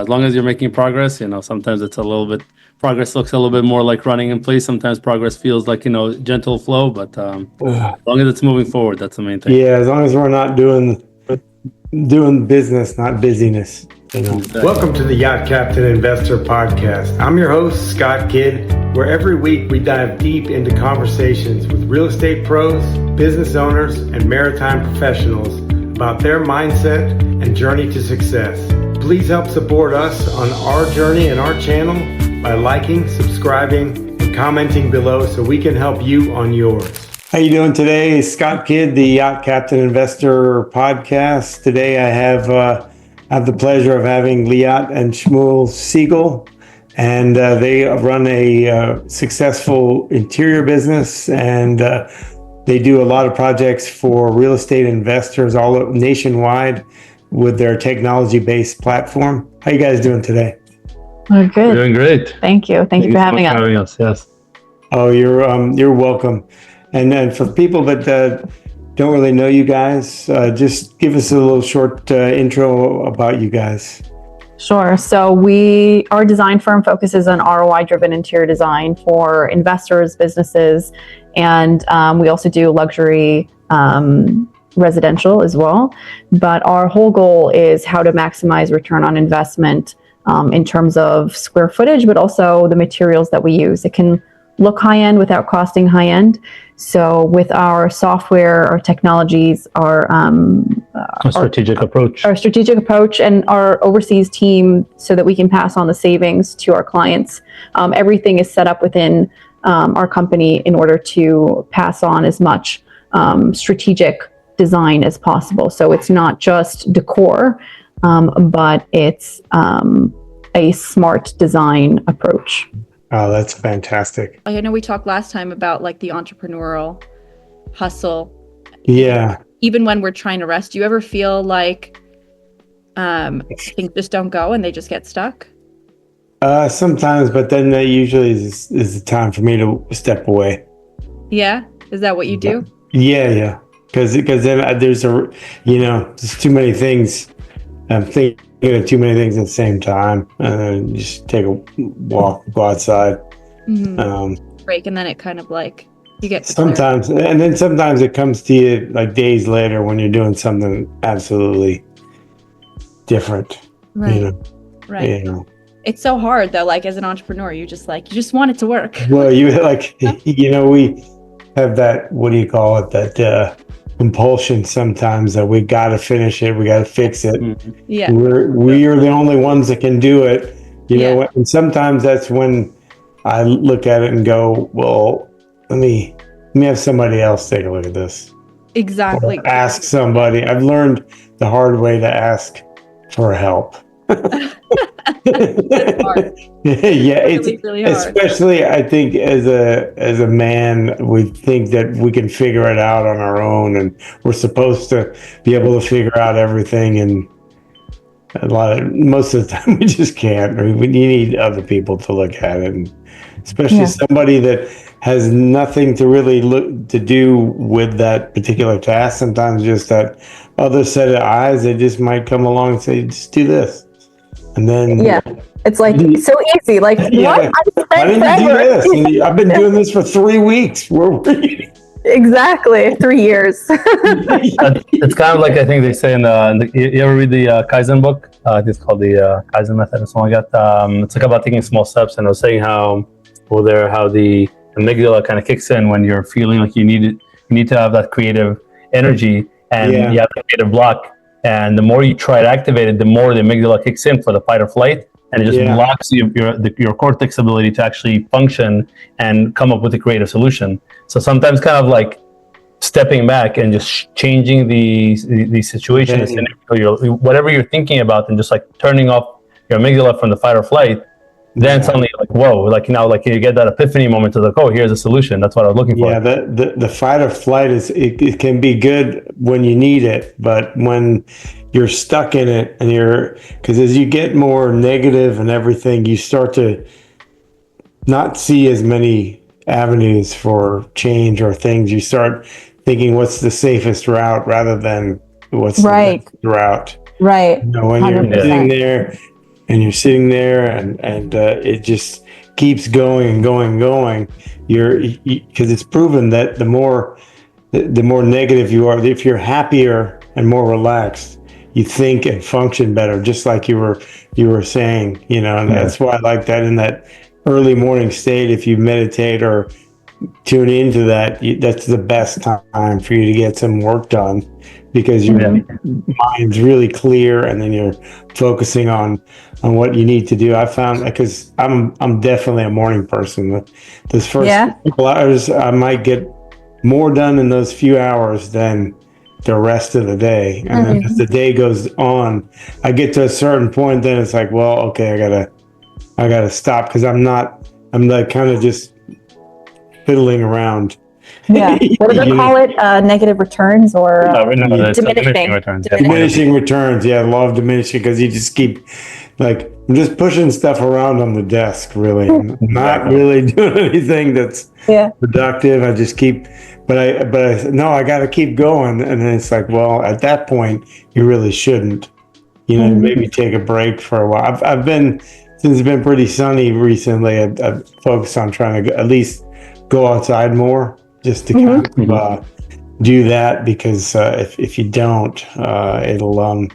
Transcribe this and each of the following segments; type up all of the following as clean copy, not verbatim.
As long as you're making progress, sometimes it's a little bit, progress looks a little bit more like running in place. Sometimes progress feels like, gentle flow, but as long as it's moving forward, that's the main thing. Yeah, as long as we're not doing business, not busyness. Exactly. Welcome to the Yacht Captain Investor Podcast. I'm your host, Scott Kidd, where every week we dive deep into conversations with real estate pros, business owners, and maritime professionals about their mindset and journey to success. Please help support us on our journey and our channel by liking, subscribing, and commenting below so we can help you on yours. How you doing today? Scott Kidd, the Yacht Captain Investor Podcast. Today I have the pleasure of having Liat and Shmuel Siegel, and they run a successful interior business, and they do a lot of projects for real estate investors all nationwide with their technology-based platform. How you guys doing today? We're good. We're doing great. Thank you. Thank you for having us. Yes. Oh, you're welcome. And then for people that don't really know you guys, just give us a little short intro about you guys. Sure. So our design firm focuses on ROI-driven interior design for investors, businesses, and we also do luxury residential as well. But our whole goal is how to maximize return on investment in terms of square footage, but also the materials that we use. It can look high-end without costing high-end. So with our software, our technologies, our strategic approach and our overseas team, so that we can pass on the savings to our clients. Everything is set up within our company in order to pass on as much strategic design as possible. So it's not just decor, but it's a smart design approach. Oh, that's fantastic. I know we talked last time about like the entrepreneurial hustle. Yeah. Even when we're trying to rest, do you ever feel like things just don't go and they just get stuck? Sometimes, but then that usually is the time for me to step away. Yeah? Is that what you do? Yeah. Because then there's there's too many things. I'm thinking of too many things at the same time, and then just take a walk, go outside. Mm-hmm. Break, and then it kind of like you get sometimes, and then sometimes it comes to you like days later when you're doing something absolutely different. Right. Right. It's so hard though. Like as an entrepreneur, you just want it to work. Well, we have that. What do you call it? That compulsion sometimes that we got to finish it, we got to fix it. Yeah, we are the only ones that can do it. You know, and sometimes that's when I look at it and go, well, let me have somebody else take a look at this. Exactly. Or ask somebody. I've learned the hard way to ask for help. It's hard. It's really hard. Especially I think as a man, we think that we can figure it out on our own, and we're supposed to be able to figure out everything, and most of the time we just can't. We need other people to look at it, and especially somebody that has nothing to really to do with that particular task. Sometimes just that other set of eyes, they just might come along and say, just do this. And then it's like so easy. Like what? Why didn't you do this? And I've been doing this for 3 weeks. Exactly, 3 years. It's kind of like I think they say you ever read the Kaizen book? It's called the Kaizen method or something like that. It's like about taking small steps, and I was saying how the amygdala kind of kicks in when you're feeling like you need to have that creative energy, and you have the creative block. And the more you try to activate it, the more the amygdala kicks in for the fight or flight, and it just blocks your cortex ability to actually function and come up with a creative solution. So sometimes kind of like stepping back and just changing the situation, whatever you're thinking about, and just like turning off your amygdala from the fight or flight, then suddenly like, whoa, like now like you get that epiphany moment to like, oh, here's a solution. That's what I was looking for. Yeah, the fight or flight it can be good when you need it, but when you're stuck in it and because as you get more negative and everything, you start to not see as many avenues for change or things. You start thinking what's the safest route rather than what's the best route. Right. When you're sitting there and you're sitting there and it just keeps going and going and going, because it's proven that the more negative you are, if you're happier and more relaxed, you think and function better, just like you were saying, and that's why I like that in that early morning state. If you meditate or tune into that, that's the best time for you to get some work done, because your mind's really clear, and then you're focusing on what you need to do. I found, because I'm definitely a morning person. Those first couple hours, I might get more done in those few hours than the rest of the day. And then as the day goes on, I get to a certain point, then it's like, well, okay, I gotta stop, because I'm like kind of just fiddling around. Yeah. What do they call it? Negative returns, or diminishing returns. Diminishing returns. Yeah, law of diminishing, because you just keep, like, I'm just pushing stuff around on the desk, really. I'm not really doing anything that's productive. I just keep, but I no, I got to keep going. And then it's like, well, at that point, you really shouldn't, maybe take a break for a while. I've been, since it's been pretty sunny recently, I've focused on trying to at least go outside more, just to kind of do that, because if you don't, it'll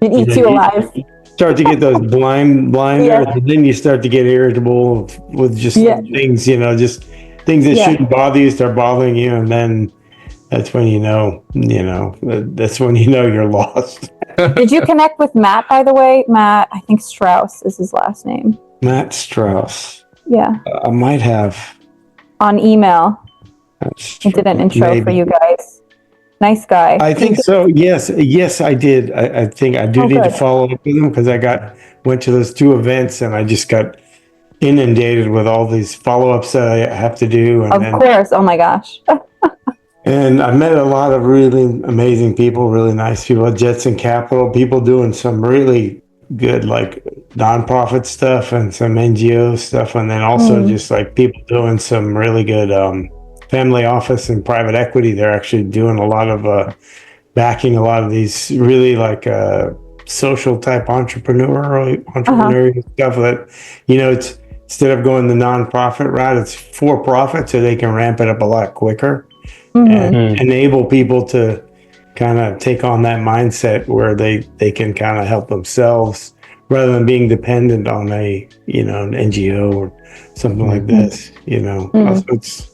it eats you alive. Start to get those blinders, and then you start to get irritable with just things, just things that shouldn't bother you start bothering you, and then that's when that's when you're lost. Did you connect with Matt, by the way? Matt, I think Strauss is his last name. Matt Strauss. Yeah. I might have. On email. He did an intro for you guys. Nice guy. I think so. Yes, I did. I think I do need to follow up with him, because I went to those 2 events, and I just got inundated with all these follow-ups that I have to do. And of course. Oh my gosh. And I met a lot of really amazing people, really nice people at Jetson Capital, people doing some really good, like, nonprofit stuff and some NGO stuff. And then also just like people doing some really good family office and private equity. They're actually doing a lot of backing a lot of these really like social type entrepreneurial stuff that, it's, instead of going the nonprofit route, it's for profit, so they can ramp it up a lot quicker and enable people to kind of take on that mindset where they can kind of help themselves, rather than being dependent on an NGO or something like this. Also, it's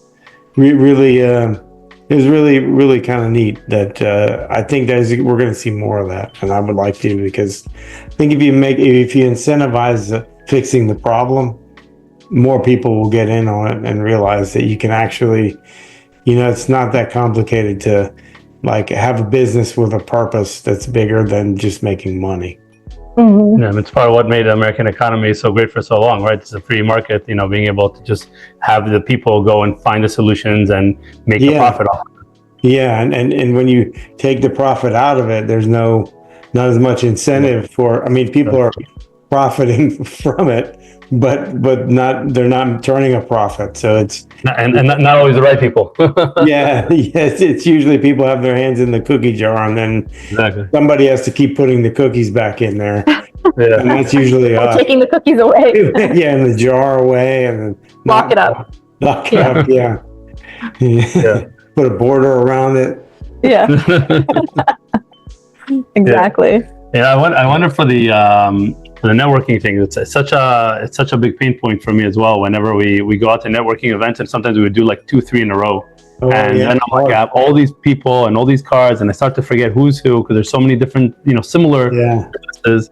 really it was really kind of neat that I think we're going to see more of that, and I would like to, because I think if you incentivize fixing the problem, more people will get in on it and realize that you can actually, it's not that complicated to, like, have a business with a purpose that's bigger than just making money. Yeah, it's part of what made the American economy so great for so long, right? It's a free market, being able to just have the people go and find the solutions and make a profit off of it. Yeah, and when you take the profit out of it, there's not as much incentive for, people are profiting from it, but they're not turning a profit. So it's and not always the right people. It's usually people have their hands in the cookie jar, and then somebody has to keep putting the cookies back in there. And that's usually taking the cookies away. And the jar away, and then lock it up. Lock it up. Yeah. Put a border around it. Yeah. Exactly. Yeah, I wonder for the networking thing. It's such a big pain point for me as well. Whenever we go out to networking events, and sometimes we would do like 2-3 in a row, then I'm like, I have all these people and all these cards, and I start to forget who's who, because there's so many different similar businesses.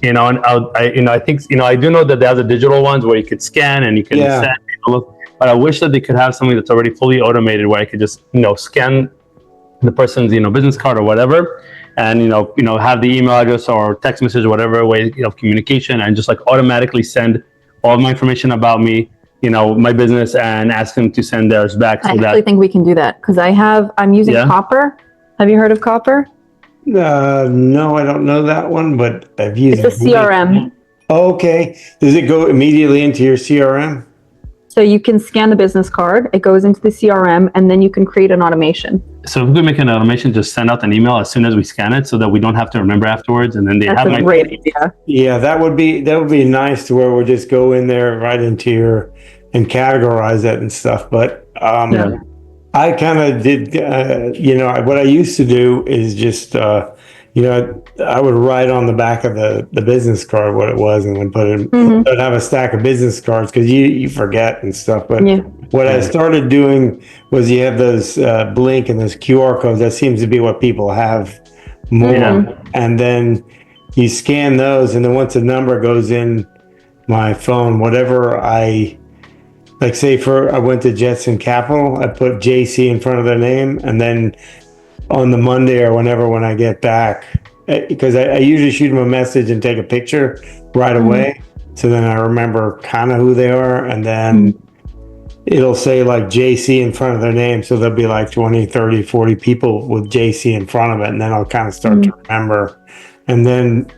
And I think I do know that they have the digital ones where you could scan and you can send people, but I wish that they could have something that's already fully automated, where I could just scan the person's business card or whatever, and have the email address or text message or whatever way of communication, and just like automatically send all my information about me, my business, and ask them to send theirs back. I actually think we can do that, because I'm using Copper. Have you heard of Copper? No, I don't know that one, but I've used it. It's a CRM. Okay. Does it go immediately into your CRM? So you can scan the business card, it goes into the CRM, and then you can create an automation. So if we could make an automation, just send out an email as soon as we scan it, so that we don't have to remember afterwards, and then they That's have a my great idea. Yeah, that would be nice to where we just go in there right into your and categorize it and stuff. But Yeah. I kind of did, what I used to do is just, I would write on the back of the business card what it was and then put it, I'd have a stack of business cards because you forget and stuff. But Yeah. what I started doing was you have those Blink and those QR codes. That seems to be what people have more. Yeah. And then you scan those, and then once a number goes in my phone, whatever like say I went to Jetson Capital, I put JC in front of their name, and then on the Monday or whenever when I get back, because I usually shoot them a message and take a picture right away, so then I remember kind of who they are, and then it'll say like JC in front of their name, so there'll be like 20, 30, 40 people with JC in front of it, and then I'll kind of start to remember, and then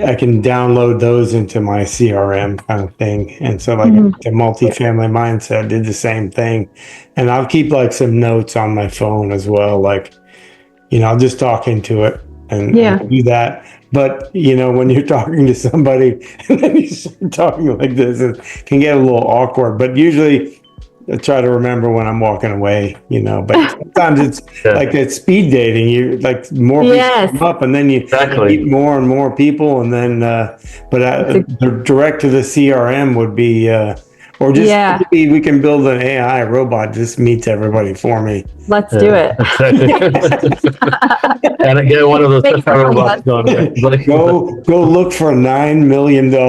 I can download those into my CRM kind of thing. And so like the multifamily mindset did the same thing. And I'll keep like some notes on my phone as well. Like, I'll just talk into it and do that. But, when you're talking to somebody and then you start talking like this, it can get a little awkward. But usually I try to remember when I'm walking away, but sometimes it's like that speed dating. You like more people come up, and then you meet more and more people, and then direct to the CRM would be, or just maybe we can build an AI robot just meets everybody for me. Let's do it. And get one of those robots going. Go look for $9 million. Get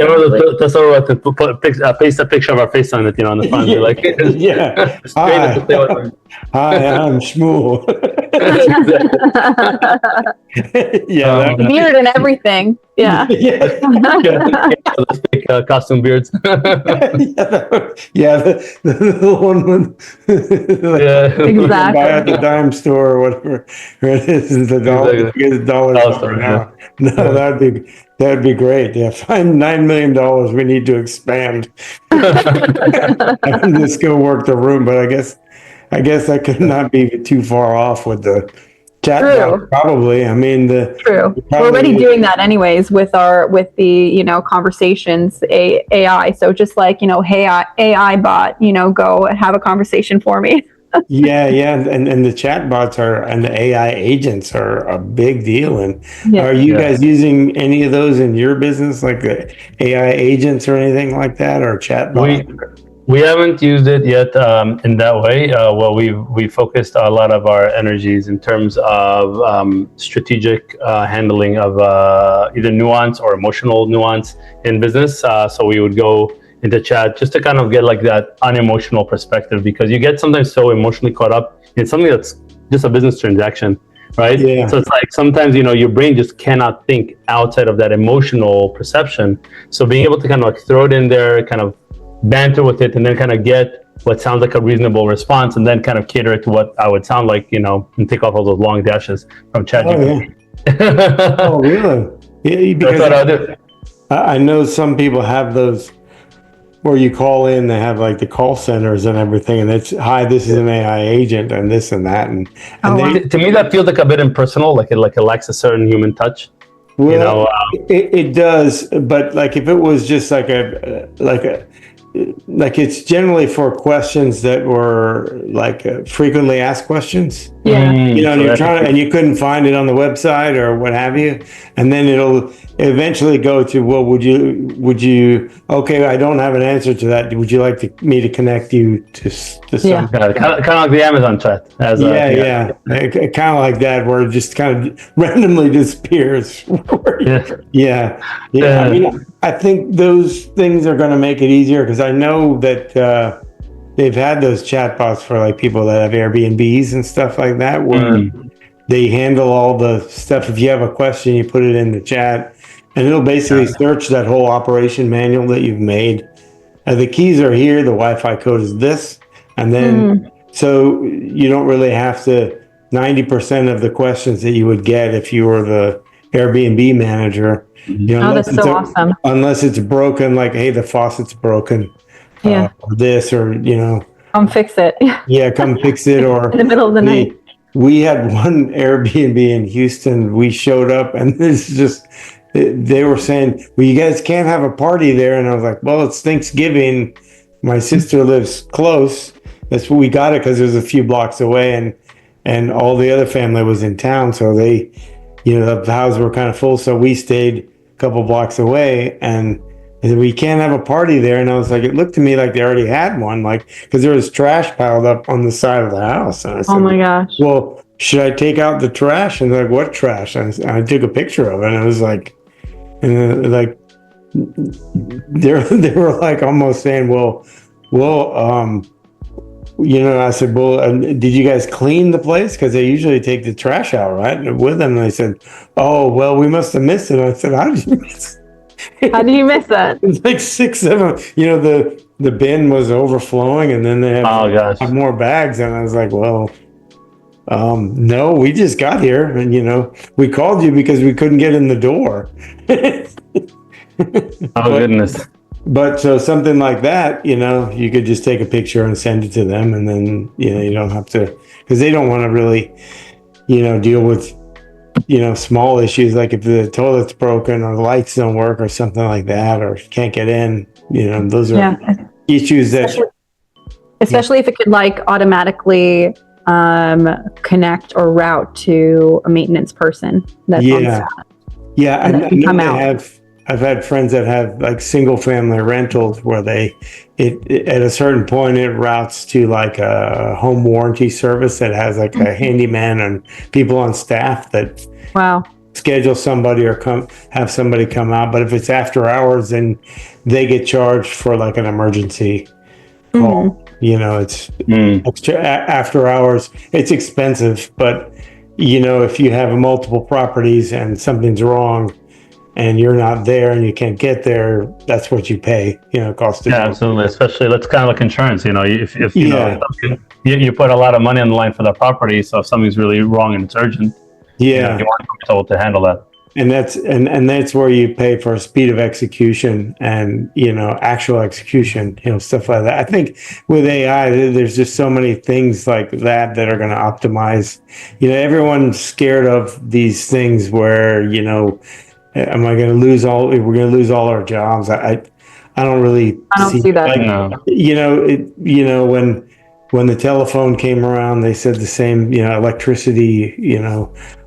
one of those Tesla robots to paste a picture of our face on it, on the front. Like, Hi, I'm Shmuel. Beard and everything. Yeah. Those fake costume beards. The one with Exactly. buy at the dime store or whatever it is, the dollar, the dollar store now. No, that'd be great. Yeah, find $9 million. We need to expand. I can just go work the room, but I guess that could not be too far off with the chatbot. Probably. I mean, True. We're already doing that anyways with the conversations AI. So just like hey AI bot, go have a conversation for me. yeah, and the chatbots and the AI agents are a big deal. And are you guys using any of those in your business, like the AI agents or anything like that, or chatbots? We haven't used it yet in that way. We focused a lot of our energies in terms of strategic handling of either nuance or emotional nuance in business. So we would go into chat just to kind of get like that unemotional perspective, because you get sometimes so emotionally caught up in something that's just a business transaction, right? Yeah. So it's like sometimes, your brain just cannot think outside of that emotional perception. So being able to kind of like throw it in there, kind of banter with it, and then kind of get what sounds like a reasonable response, and then kind of cater it to what I would sound like, and take off all those long dashes from ChatGPT. Oh, really? Yeah, because that's what I do. I know some people have those where you call in, they have like the call centers and everything, and it's, hi, this is an AI agent and this and that. And to me, that feels like a bit impersonal, like it lacks a certain human touch. Well, it does, but like if it was just like it's generally for questions that were like frequently asked questions. Yeah. And you're trying and you couldn't find it on the website or what have you. And then it'll eventually go to, well, would you, okay, I don't have an answer to that. Would you like me to connect you to some? Kind of like the Amazon chat. Kind of like that, where it just kind of randomly disappears. Yeah. I mean, I think those things are going to make it easier, because I know that they've had those chatbots for like people that have Airbnbs and stuff like that, where they handle all the stuff. If you have a question, you put it in the chat, and it'll basically search that whole operation manual that you've made. The keys are here. The Wi-Fi code is this, and then so you don't really have to. 90% of the questions that you would get if you were the Airbnb manager, that's so awesome. Unless it's broken, like, hey, the faucet's broken, or this, or Come fix it. Yeah, come fix it. Or In the middle of the night. We had one Airbnb in Houston. We showed up and this just, they were saying, well, you guys can't have a party there. And I was like, well, it's Thanksgiving. My sister lives close. That's what we got it because it was a few blocks away, and all the other family was in town. So they, the houses were kind of full. So we stayed a couple blocks away, and they said, we can't have a party there. And I was like, it looked to me like they already had one, like, because there was trash piled up on the side of the house. And I said, Oh my gosh. well, should I take out the trash? And they're like, what trash? And I took a picture of it, and it was like, like, they were like almost saying, well, I said, well, did you guys clean the place? Because they usually take the trash out, right, with them. And they said, oh, well, we must have missed it. And I said, how did you miss it? How did you miss that? It's like 6, 7. The bin was overflowing, and then they had more bags. And I was like, well, no, we just got here, and we called you because we couldn't get in the door. Goodness. But so something like that, you could just take a picture and send it to them, and then you don't have to, because they don't want to really deal with small issues like if the toilet's broken or the lights don't work or something like that, or can't get in. Those are issues that especially if it could like automatically connect or route to a maintenance person that's on staff. Yeah, I've had friends that have like single family rentals where it at a certain point it routes to like a home warranty service that has like a handyman and people on staff that schedule somebody or have somebody come out. But if it's after hours, then they get charged for like an emergency call. It's extra after hours. It's expensive, but if you have multiple properties and something's wrong and you're not there and you can't get there, that's what you pay, cost. Yeah, absolutely. Especially that's kind of like insurance, if you put a lot of money on the line for that property. So if something's really wrong and it's urgent, you want to be able to handle that. And that's where you pay for speed of execution and, actual execution, stuff like that. I think with AI, there's just so many things like that are going to optimize. Everyone's scared of these things where, am I going to lose we're going to lose all our jobs. I don't see that. Like, when the telephone came around, they said the same, electricity,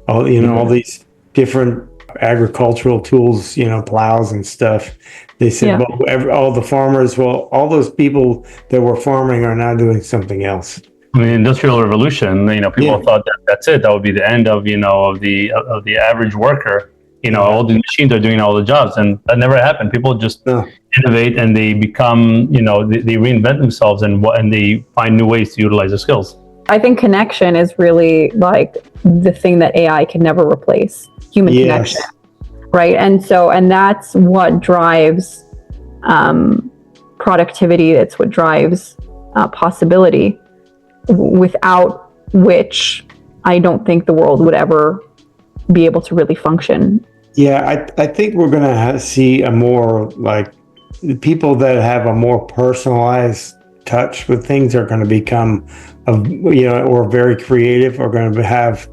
all these different agricultural tools, plows and stuff. They said, all the farmers, all those people that were farming are now doing something else. I mean, Industrial Revolution, people thought that's it. That would be the end of, of the average worker. All the machines are doing all the jobs, and that never happened. People just innovate and they become, they reinvent themselves and they find new ways to utilize their skills. I think connection is really like the thing that AI can never replace. Human connection, right? And that's what drives productivity. That's what drives possibility, without which I don't think the world would ever be able to really function. Yeah, I think we're going to see a more like people that have a more personalized touch with things are going to become, or very creative, are going to have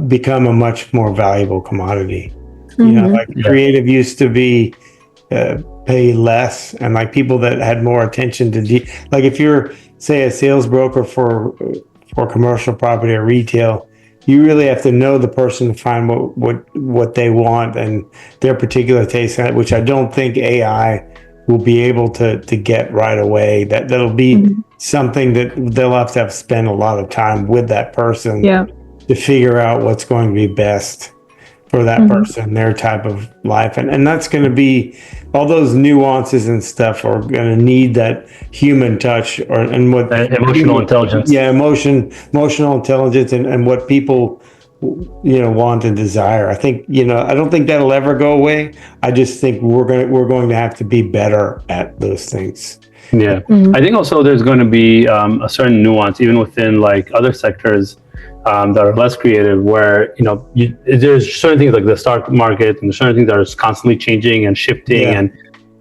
become a much more valuable commodity. Creative used to be pay less, and like people that had more attention to like if you're say a sales broker for commercial property or retail, you really have to know the person to find what they want and their particular taste, which I don't think AI will be able to get right away. That'll be something that they'll have to spend a lot of time with that person to figure out what's going to be best for that person, their type of life. And that's going to be, all those nuances and stuff are going to need that human touch emotional intelligence. Yeah, emotional intelligence and what people, want and desire. I think, I don't think that'll ever go away. I just think we're going to have to be better at those things. Yeah. I think also there's going to be a certain nuance, even within like other sectors that are less creative, where there's certain things like the stock market and there's certain things that are constantly changing and shifting,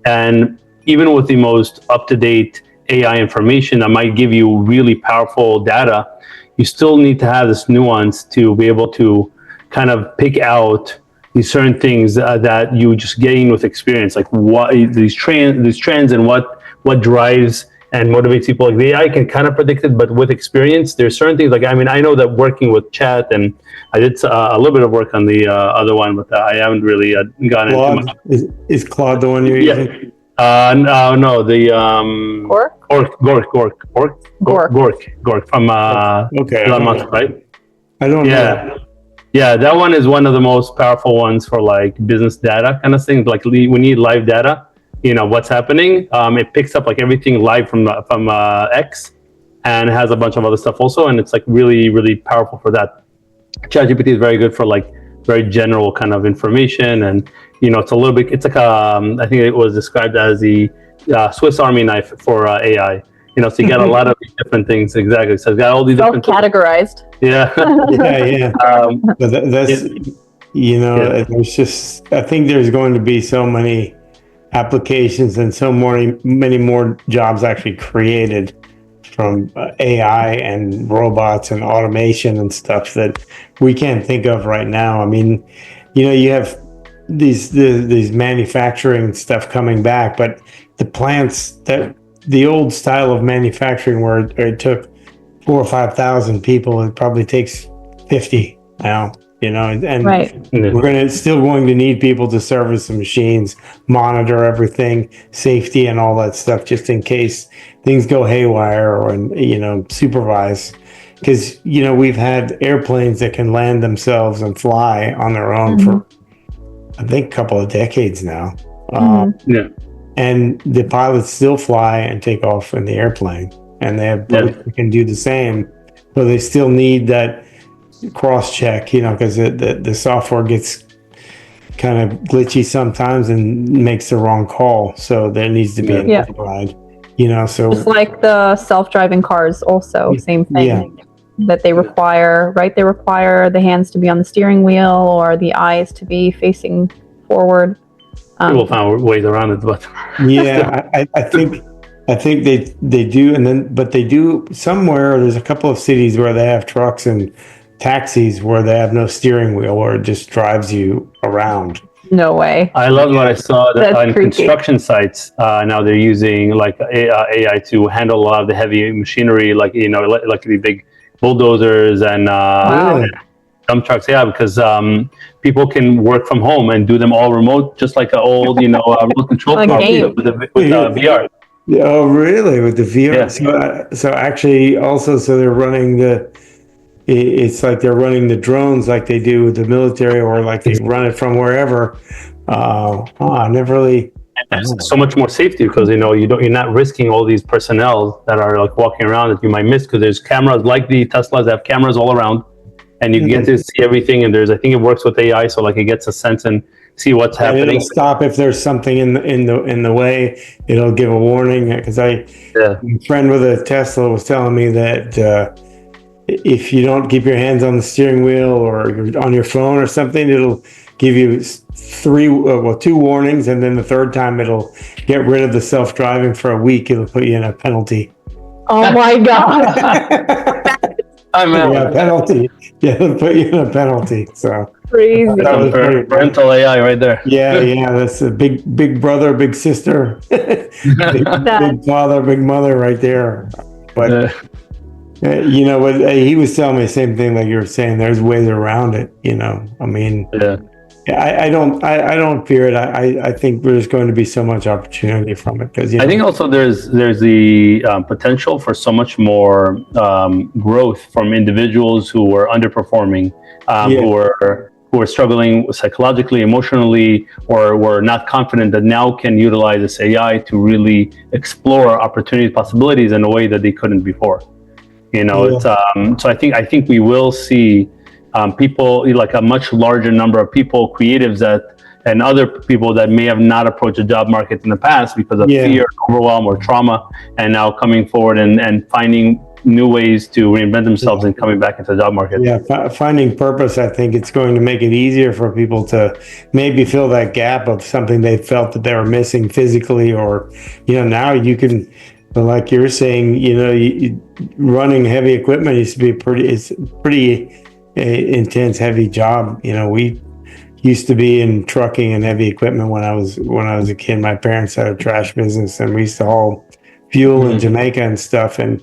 and even with the most up-to-date AI information that might give you really powerful data, you still need to have this nuance to be able to kind of pick out these certain things that you just gain with experience, like what these trends and what drives and motivates people. Like the AI can kind of predict it, but with experience, there's certain things. Like, I mean, I know that working with chat, and I did a little bit of work on the other one, but I haven't really gotten into much. Is Claude the one you're using? No, the Gork? Gork from Okay. Elon Musk, right? I don't know. Yeah, that one is one of the most powerful ones for like business data kind of things. Like we need live data, what's happening. It picks up like everything live from X, and it has a bunch of other stuff also, and it's like really, really powerful for that. ChatGPT is very good for like very general kind of information, and it's a little bit. It's like I think it was described as the Swiss Army knife for AI. So you got a lot of different things. Exactly. So it's got all these different categorized. Yeah. Yeah. But that's there's just, I think there's going to be so many applications and so many more jobs actually created from AI and robots and automation and stuff that we can't think of right now. I mean, you have these manufacturing stuff coming back, but the plants, that the old style of manufacturing where it took 4,000 or 5,000 people, it probably takes 50 now. And Right. we're still going to need people to service the machines, monitor everything, safety and all that stuff, just in case things go haywire, or supervise. Because we've had airplanes that can land themselves and fly on their own for, I think, a couple of decades now. And the pilots still fly and take off in the airplane, and they have boats that can do the same, but they still need that cross-check, because the software gets kind of glitchy sometimes and makes the wrong call, so there needs to be an override, so just like the self-driving cars also, same thing. That they require, right? They require the hands to be on the steering wheel or the eyes to be facing forward. People found ways around it, but I think they do, but they do somewhere. There's a couple of cities where they have trucks and taxis where they have no steering wheel, where it just drives you around. No way. I love what I saw that on construction sites. Now they're using like AI to handle a lot of the heavy machinery, like like the big bulldozers and dump trucks. Yeah, because people can work from home and do them all remote, just like an old remote control car with VR. Oh, really? With the VR? Yeah. So actually, also, so they're running it's like they're running the drones like they do with the military, or like they run it from wherever. I never really. And there's so much more safety because you're not risking all these personnel that are like walking around that you might miss, because there's cameras like the Teslas that have cameras all around, and you get to see everything. And I think it works with AI, so like it gets a sense and see what's happening. It'll stop if there's something in the way. It'll give a warning. Because my friend with a Tesla was telling me that if you don't keep your hands on the steering wheel or you're on your phone or something, it'll give you 2 warnings, and then the third time it'll get rid of the self-driving for a week. It'll put you in a penalty. Oh my God. Penalty. Yeah, it'll put you in a penalty. So crazy. Parental AI right there. Yeah, that's a big brother, big sister, big father, big mother right there. But but he was telling me the same thing like you were saying. There's ways around it. I mean, I don't fear it. I think there's going to be so much opportunity from it, because I think also there's the potential for so much more growth from individuals who are underperforming, who are struggling psychologically, emotionally, or were not confident, that now can utilize this AI to really explore opportunities, possibilities in a way that they couldn't before. It's so I think we will see people, like a much larger number of people, creatives and other people that may have not approached the job market in the past because of fear, overwhelm, or trauma, and now coming forward and finding new ways to reinvent themselves and coming back into the job market. Finding purpose. I think it's going to make it easier for people to maybe fill that gap of something they felt that they were missing physically, or now you can But like you were saying, running heavy equipment used to be pretty intense, heavy job. We used to be in trucking and heavy equipment when I was a kid. My parents had a trash business, and we used to haul fuel in Jamaica and stuff. And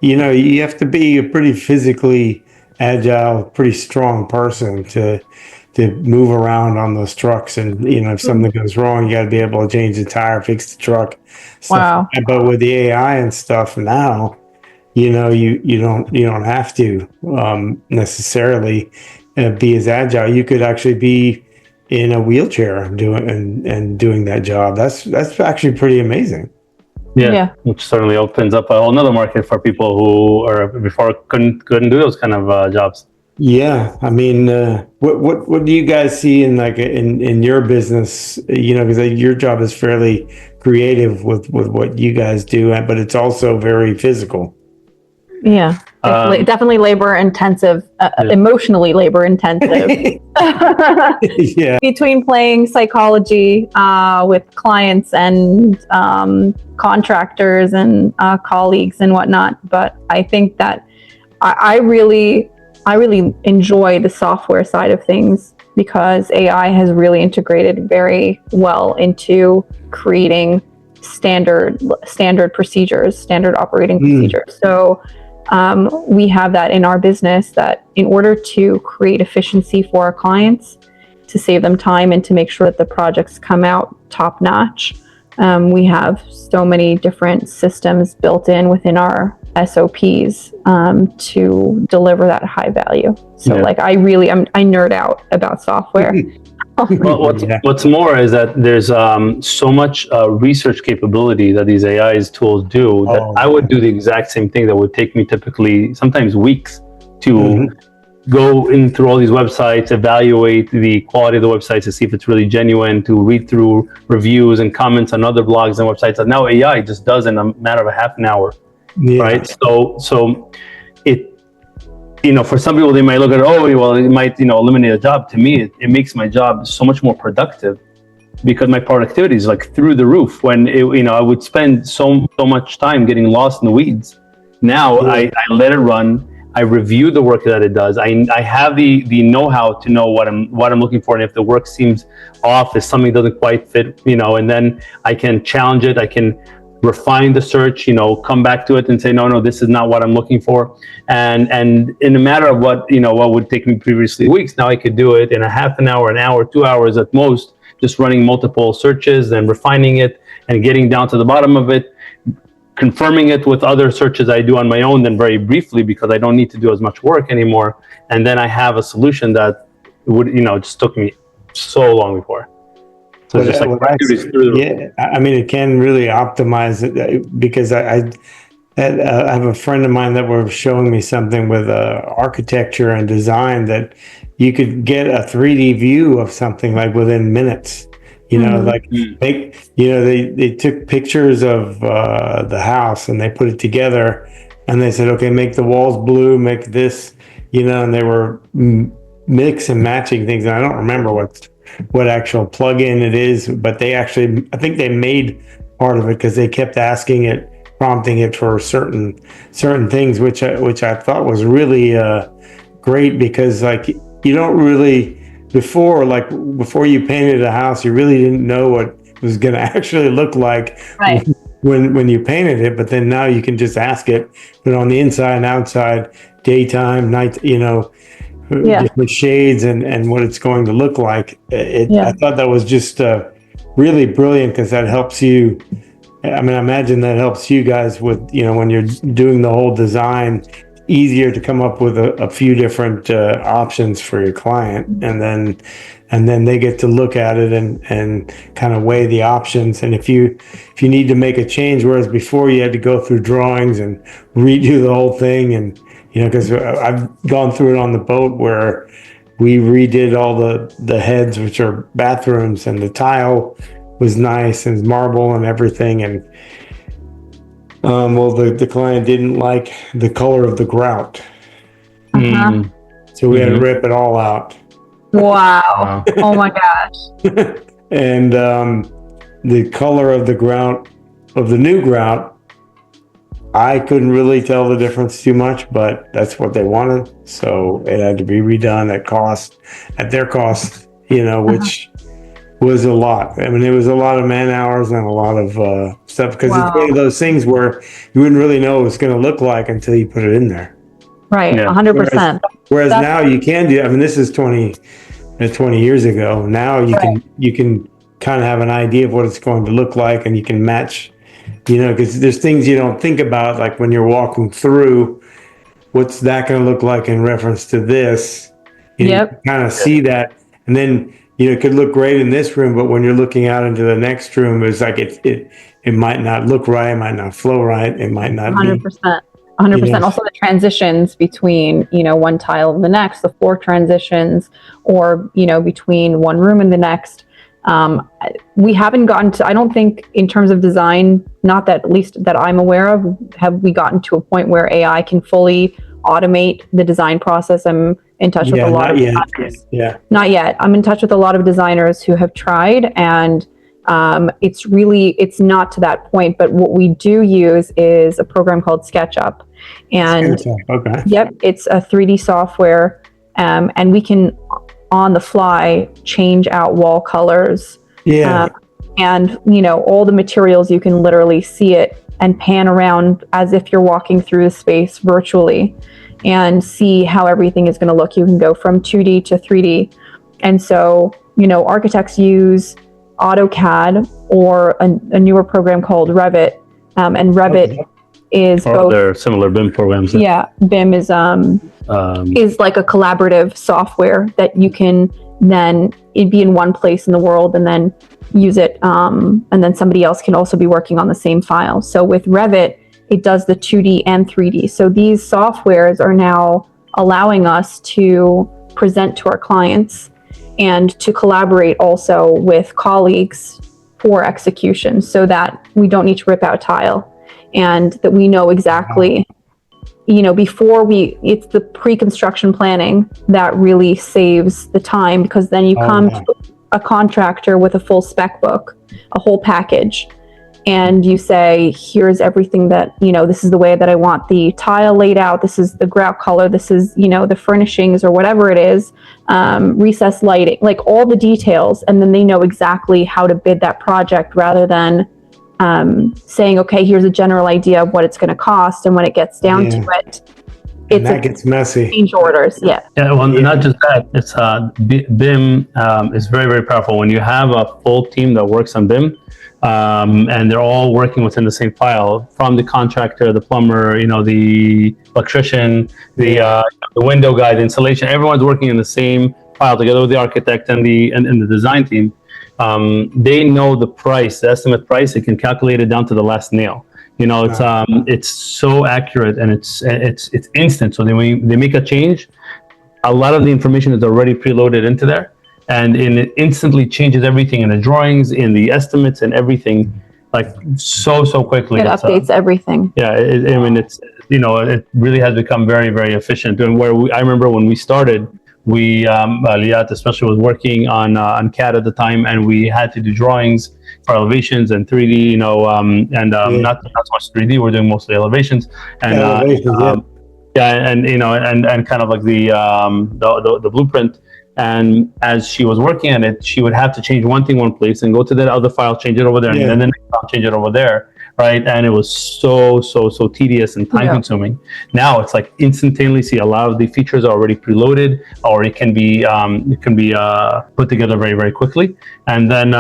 you have to be a pretty physically agile, pretty strong person to move around on those trucks. And if something goes wrong, you got to be able to change the tire, fix the truck. Wow. But with the AI and stuff now, you don't have to necessarily be as agile. You could actually be in a wheelchair doing that job. That's actually pretty amazing. Yeah, which certainly opens up a whole nother market for people who are before couldn't do those kind of jobs. Yeah, I mean, what do you guys see in your business? Because your job is fairly creative with what you guys do, but it's also very physical. Yeah, definitely labor intensive, emotionally labor intensive. Yeah. Between playing psychology with clients and contractors and colleagues and whatnot, but I think that I really enjoy the software side of things because AI has really integrated very well into creating standard procedures, standard operating procedures. So we have that in our business, that in order to create efficiency for our clients, to save them time and to make sure that the projects come out top notch, we have so many different systems built in within our SOPs to deliver that high value. So I nerd out about software. Well, what's more is that there's so much research capability that these AI tools do that I would do the exact same thing that would take me typically sometimes weeks to go in through all these websites, evaluate the quality of the websites to see if it's really genuine, to read through reviews and comments on other blogs and websites that now AI just does in a matter of a half an hour. Yeah. Right. So it, for some people, they might look at, it might, eliminate a job. To me, it makes my job so much more productive because my productivity is like through the roof. When I would spend so much time getting lost in the weeds. Now I let it run. I review the work that it does. I have the know-how to know what I'm looking for, and if the work seems off, if something doesn't quite fit, and then I can challenge it. I can refine the search, come back to it and say, no, this is not what I'm looking for. And in a matter of what would take me previously weeks, now I could do it in a half an hour, 2 hours at most, just running multiple searches and refining it and getting down to the bottom of it, confirming it with other searches I do on my own, then very briefly, because I don't need to do as much work anymore. And then I have a solution that would, just took me so long before. So it's just I mean, it can really optimize it because I have a friend of mine that was showing me something with architecture and design that you could get a 3D view of something like within minutes. They took pictures of the house and they put it together, and they said, okay, make the walls blue, make this, and they were mix and matching things. And I don't remember what actual plugin it is, but I think they made part of it because they kept prompting it for certain things, which I thought was really great, because you don't really, before you painted a house, you really didn't know what it was going to actually look like when you painted it. But then now you can just ask it, put it on the inside and outside, daytime, night, different shades and what it's going to look like. I thought that was just really brilliant, because that helps you. I mean, I imagine that helps you guys with, when you're doing the whole design, easier to come up with a few different options for your client, and then they get to look at it and kind of weigh the options. And if you need to make a change, whereas before you had to go through drawings and redo the whole thing, and because I've gone through it on the boat where we redid all the heads, which are bathrooms, and the tile was nice and marble and everything, and the client didn't like the color of the grout, so we had to rip it all out. Wow! Oh my gosh! And the color of the grout, of the new grout, I couldn't really tell the difference too much, but that's what they wanted. So it had to be redone at their cost, which was a lot. I mean, it was a lot of man hours and a lot of stuff, because it's one of those things where you wouldn't really know what it's going to look like until you put it in there. Right. Yeah. 100%. Whereas now you can do, I mean, this is 20 years ago. Now you can kind of have an idea of what it's going to look like, and you can match, because there's things you don't think about, like when you're walking through, what's that going to look like in reference to this? You can kind of see that, and then it could look great in this room, but when you're looking out into the next room, it's like it might not look right, it might not flow right, it might not 100%. 100%. Also the transitions between, one tile and the next, the floor transitions, or, between one room and the next. We haven't gotten to, I don't think in terms of design, not that at least that I'm aware of, have we gotten to a point where AI can fully automate the design process. I'm in touch with a lot of designers. Not yet. I'm in touch with a lot of designers who have tried, and it's not to that point. But what we do use is a program called SketchUp, and it's a 3D software, and we can on the fly change out wall colors. And all the materials, you can literally see it and pan around as if you're walking through the space virtually and see how everything is going to look. You can go from 2D to 3D. And so, architects use AutoCAD or a newer program called Revit. And Revit is both. There are similar BIM programs. Yeah, BIM is like a collaborative software that you can then be in one place in the world and then use it. And then somebody else can also be working on the same file. So with Revit, it does the 2D and 3D. So these softwares are now allowing us to present to our clients and to collaborate also with colleagues for execution, so that we don't need to rip out tile, and that we know exactly, it's the pre-construction planning that really saves the time, because then you come to a contractor with a full spec book, a whole package, and you say, here's everything that, this is the way that I want the tile laid out, this is the grout color, this is, the furnishings or whatever it is, recessed lighting, like all the details. And then they know exactly how to bid that project, rather than saying, okay, here's a general idea of what it's going to cost. And when it gets down to it, gets messy. Change orders. Not just that, it's BIM is very, very powerful. When you have a full team that works on BIM, and they're all working within the same file, from the contractor, the plumber, the electrician, the window guy, the installation, everyone's working in the same file together with the architect and the design team. They know the price, the estimate price. They can calculate it down to the last nail. It's so accurate, and it's instant. So when they make a change, a lot of the information is already preloaded into there, and it instantly changes everything in the drawings, in the estimates, and everything, like so quickly. It updates everything. Yeah, it really has become very, very efficient. And I remember when we started, Liat especially was working on CAD at the time, and we had to do drawings for elevations and 3D, not so much 3D. We're doing mostly elevations, and and kind of like the blueprint. And as she was working on it, she would have to change one thing one place and go to that other file, change it over there, and then the next file, change it over there, right? And it was so tedious and time consuming. Now it's like instantaneously, a lot of the features are already preloaded, or it can be put together very, very quickly, and then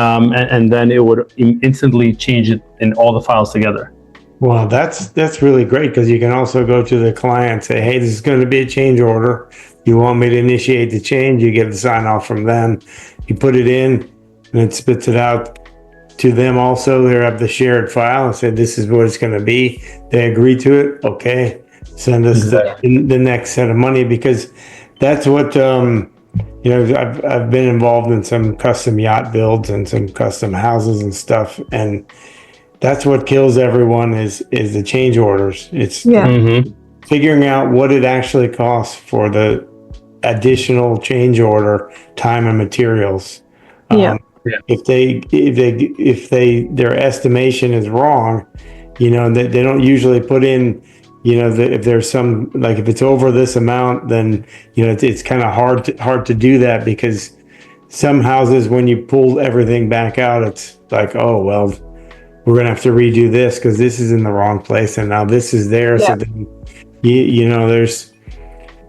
it would instantly change it in all the files together. Well, that's really great, because you can also go to the client and say, hey, this is going to be a change order. You want me to initiate the change? You get the sign off from them. You put it in, and it spits it out to them also. They have the shared file and say, this is what it's going to be. They agree to it. Okay, send us the next set of money, because that's what, I've been involved in some custom yacht builds and some custom houses and stuff. And that's what kills everyone is the change orders. It's figuring out what it actually costs for the additional change order, time and materials. If their estimation is wrong, they don't usually put in, if there's some, like if it's over this amount, then, it's kind of hard to do that, because some houses, when you pull everything back out, it's like, oh, well, we're going to have to redo this because this is in the wrong place. And now this is there. Yeah. So then,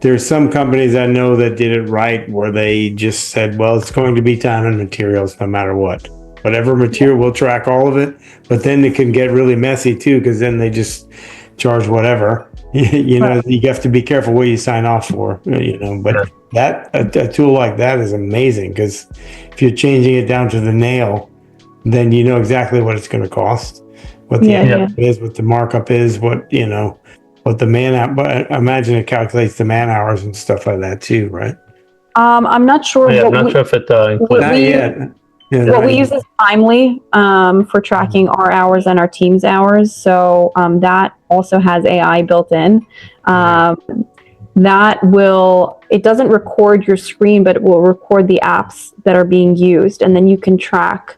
there's some companies I know that did it right, where they just said, well, it's going to be time and materials no matter what. Whatever material, we'll track all of it. But then it can get really messy too, because then they just charge whatever. You have to be careful what you sign off for, but a tool like that is amazing, because if you're changing it down to the nail, then you know exactly what it's going to cost, what the output is, what the markup is, what the but I imagine it calculates the man hours and stuff like that too, right? I'm not sure. I'm not sure if it includes. Not yet. Yeah, what we use is Timely for tracking our hours and our team's hours. So that also has AI built in. It doesn't record your screen, but it will record the apps that are being used. And then you can track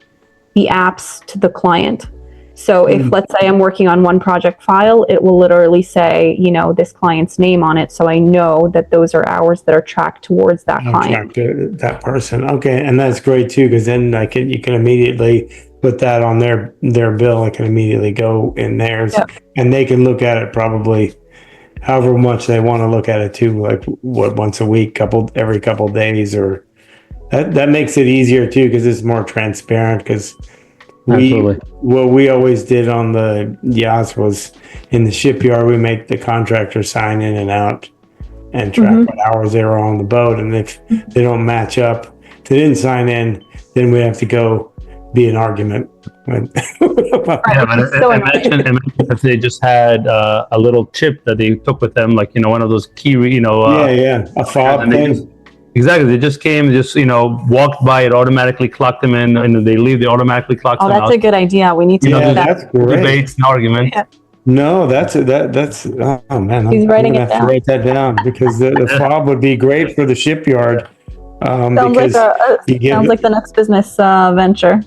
the apps to the client. So if, let's say I'm working on one project file, it will literally say, this client's name on it. So I know that those are hours that are tracked towards that client. That person. Okay. And that's great too, because then you can immediately put that on their bill. It can immediately go in theirs, and they can look at it probably however much they want to look at it too, like once a week, every couple of days, or that makes it easier too, because it's more transparent. Because what we always did on the yachts was, in the shipyard, we make the contractor sign in and out and track what hours they were on the boat. And if they don't match up, if they didn't sign in, then we have to go be an argument. But imagine if they just had a little chip that they took with them, like, one of those key, a fob thing. Exactly. They just came, walked by, it automatically clocked them in, and they leave, they automatically clocked them out. Oh, that's a good idea. We need to do that. That's great. Debates and arguments. Yeah. No, that's oh man. He's writing it down. I'm gonna have to write that down, because the fob would be great for the shipyard. Sounds like the next business venture.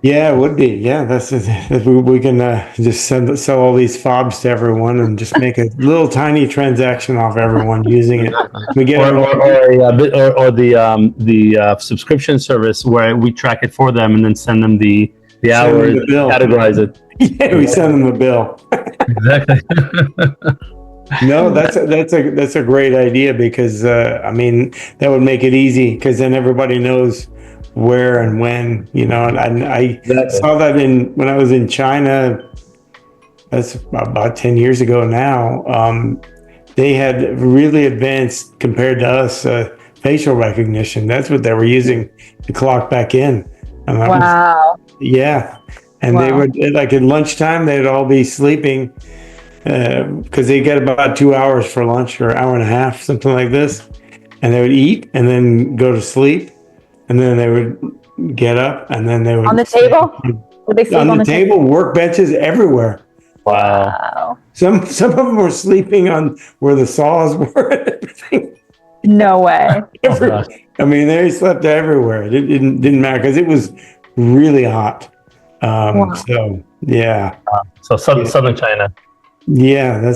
Yeah, it would be. Yeah, that's it. We can just sell all these fobs to everyone and just make a little tiny transaction off everyone using it. We get or the subscription service where we track it for them and then send them the hours, categorize it. Yeah, we send them the bill. Exactly. No, that's a great idea, because that would make it easy, because then everybody knows where and when, and I saw that when I was in China. That's about 10 years ago now. They had really advanced, compared to us, facial recognition. That's what they were using to clock back in. Wow. And they would, like, at lunchtime, they'd all be sleeping, because they get about 2 hours for lunch, or an hour and a half, something like this. And they would eat and then go to sleep. And then they would get up, and then they would on the table. Would they sleep on the table? Work benches everywhere. Wow. Some of them were sleeping on where the saws were and everything. No way. They slept everywhere. It didn't matter, because it was really hot. So yeah. So southern China. Yeah,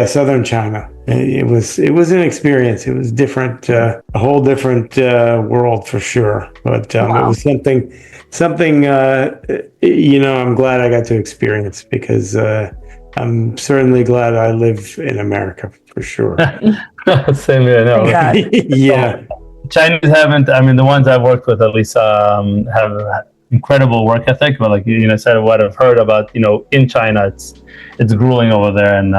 southern China. It was an experience. It was different, a whole different world for sure. But it was something. I'm glad I got to experience, because I'm certainly glad I live in America for sure. Same here. No. Yeah. Chinese haven't. The ones I've worked with, at least, have incredible work ethic. But said what I've heard about, in China, it's grueling over there, and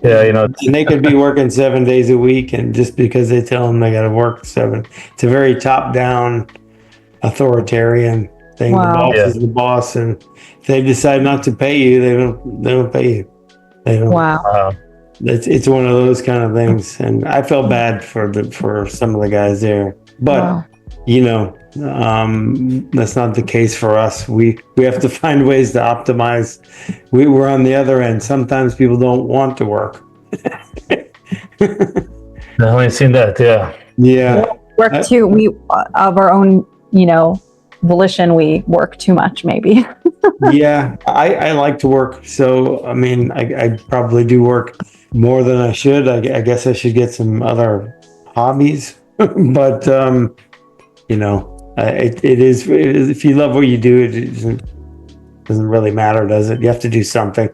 and they could be working 7 days a week, and just because they tell them they got to work 7, it's a very top-down, authoritarian thing. Wow. The boss is the boss, and if they decide not to pay you, they don't pay you. They don't. Wow. It's one of those kind of things, and I felt bad for some of the guys there, but that's not the case for us. We have to find ways to optimize. We're on the other end. Sometimes people don't want to work. I've seen that. Yeah. Work too. We of our own, volition, we work too much, maybe. Yeah, I like to work. So, I mean, I probably do work more than I should. I guess I should get some other hobbies. But, it is, if you love what you do, it doesn't really matter, does it? You have to do something.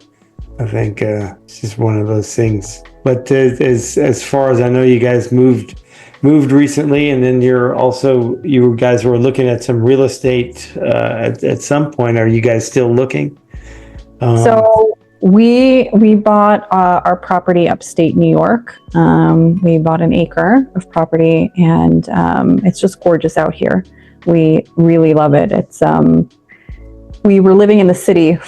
I think it's just one of those things. But as far as I know, you guys moved recently, and then you guys were looking at some real estate at some point. Are you guys still looking? So we bought our property upstate New York. We bought an acre of property, and it's just gorgeous out here. We really love it. It's we were living in the city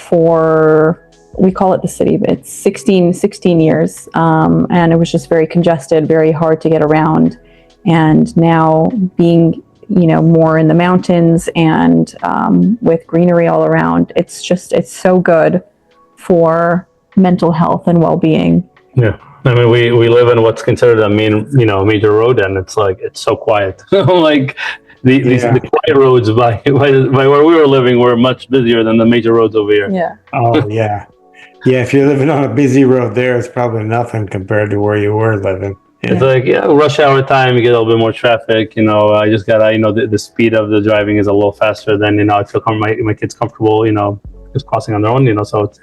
we call it the city, but it's 16 years, and it was just very congested, very hard to get around. And now being, more in the mountains and with greenery all around, it's so good for mental health and well-being. Yeah. I mean, we live in what's considered a major road, and it's so quiet. Like the quiet roads by where we were living were much busier than the major roads over here. Yeah. Oh, yeah. Yeah, if you're living on a busy road there, it's probably nothing compared to where you were living. It's rush hour time, you get a little bit more traffic. I just gotta, the speed of the driving is a little faster than, I feel my kids comfortable, just crossing on their own, so it's,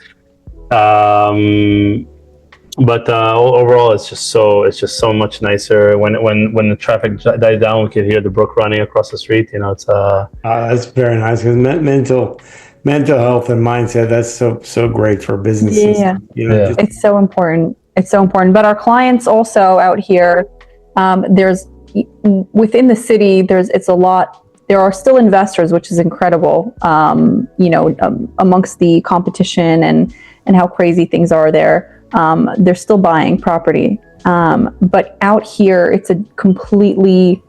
but overall it's just so much nicer when the traffic dies down. We can hear the brook running across the street. It's that's very nice, because mental health and mindset, that's so great for businesses. Yeah. It's so important. But our clients also out here, there's within the city, it's a lot. There are still investors, which is incredible. Amongst the competition and how crazy things are there, they're still buying property. But out here, it's a completely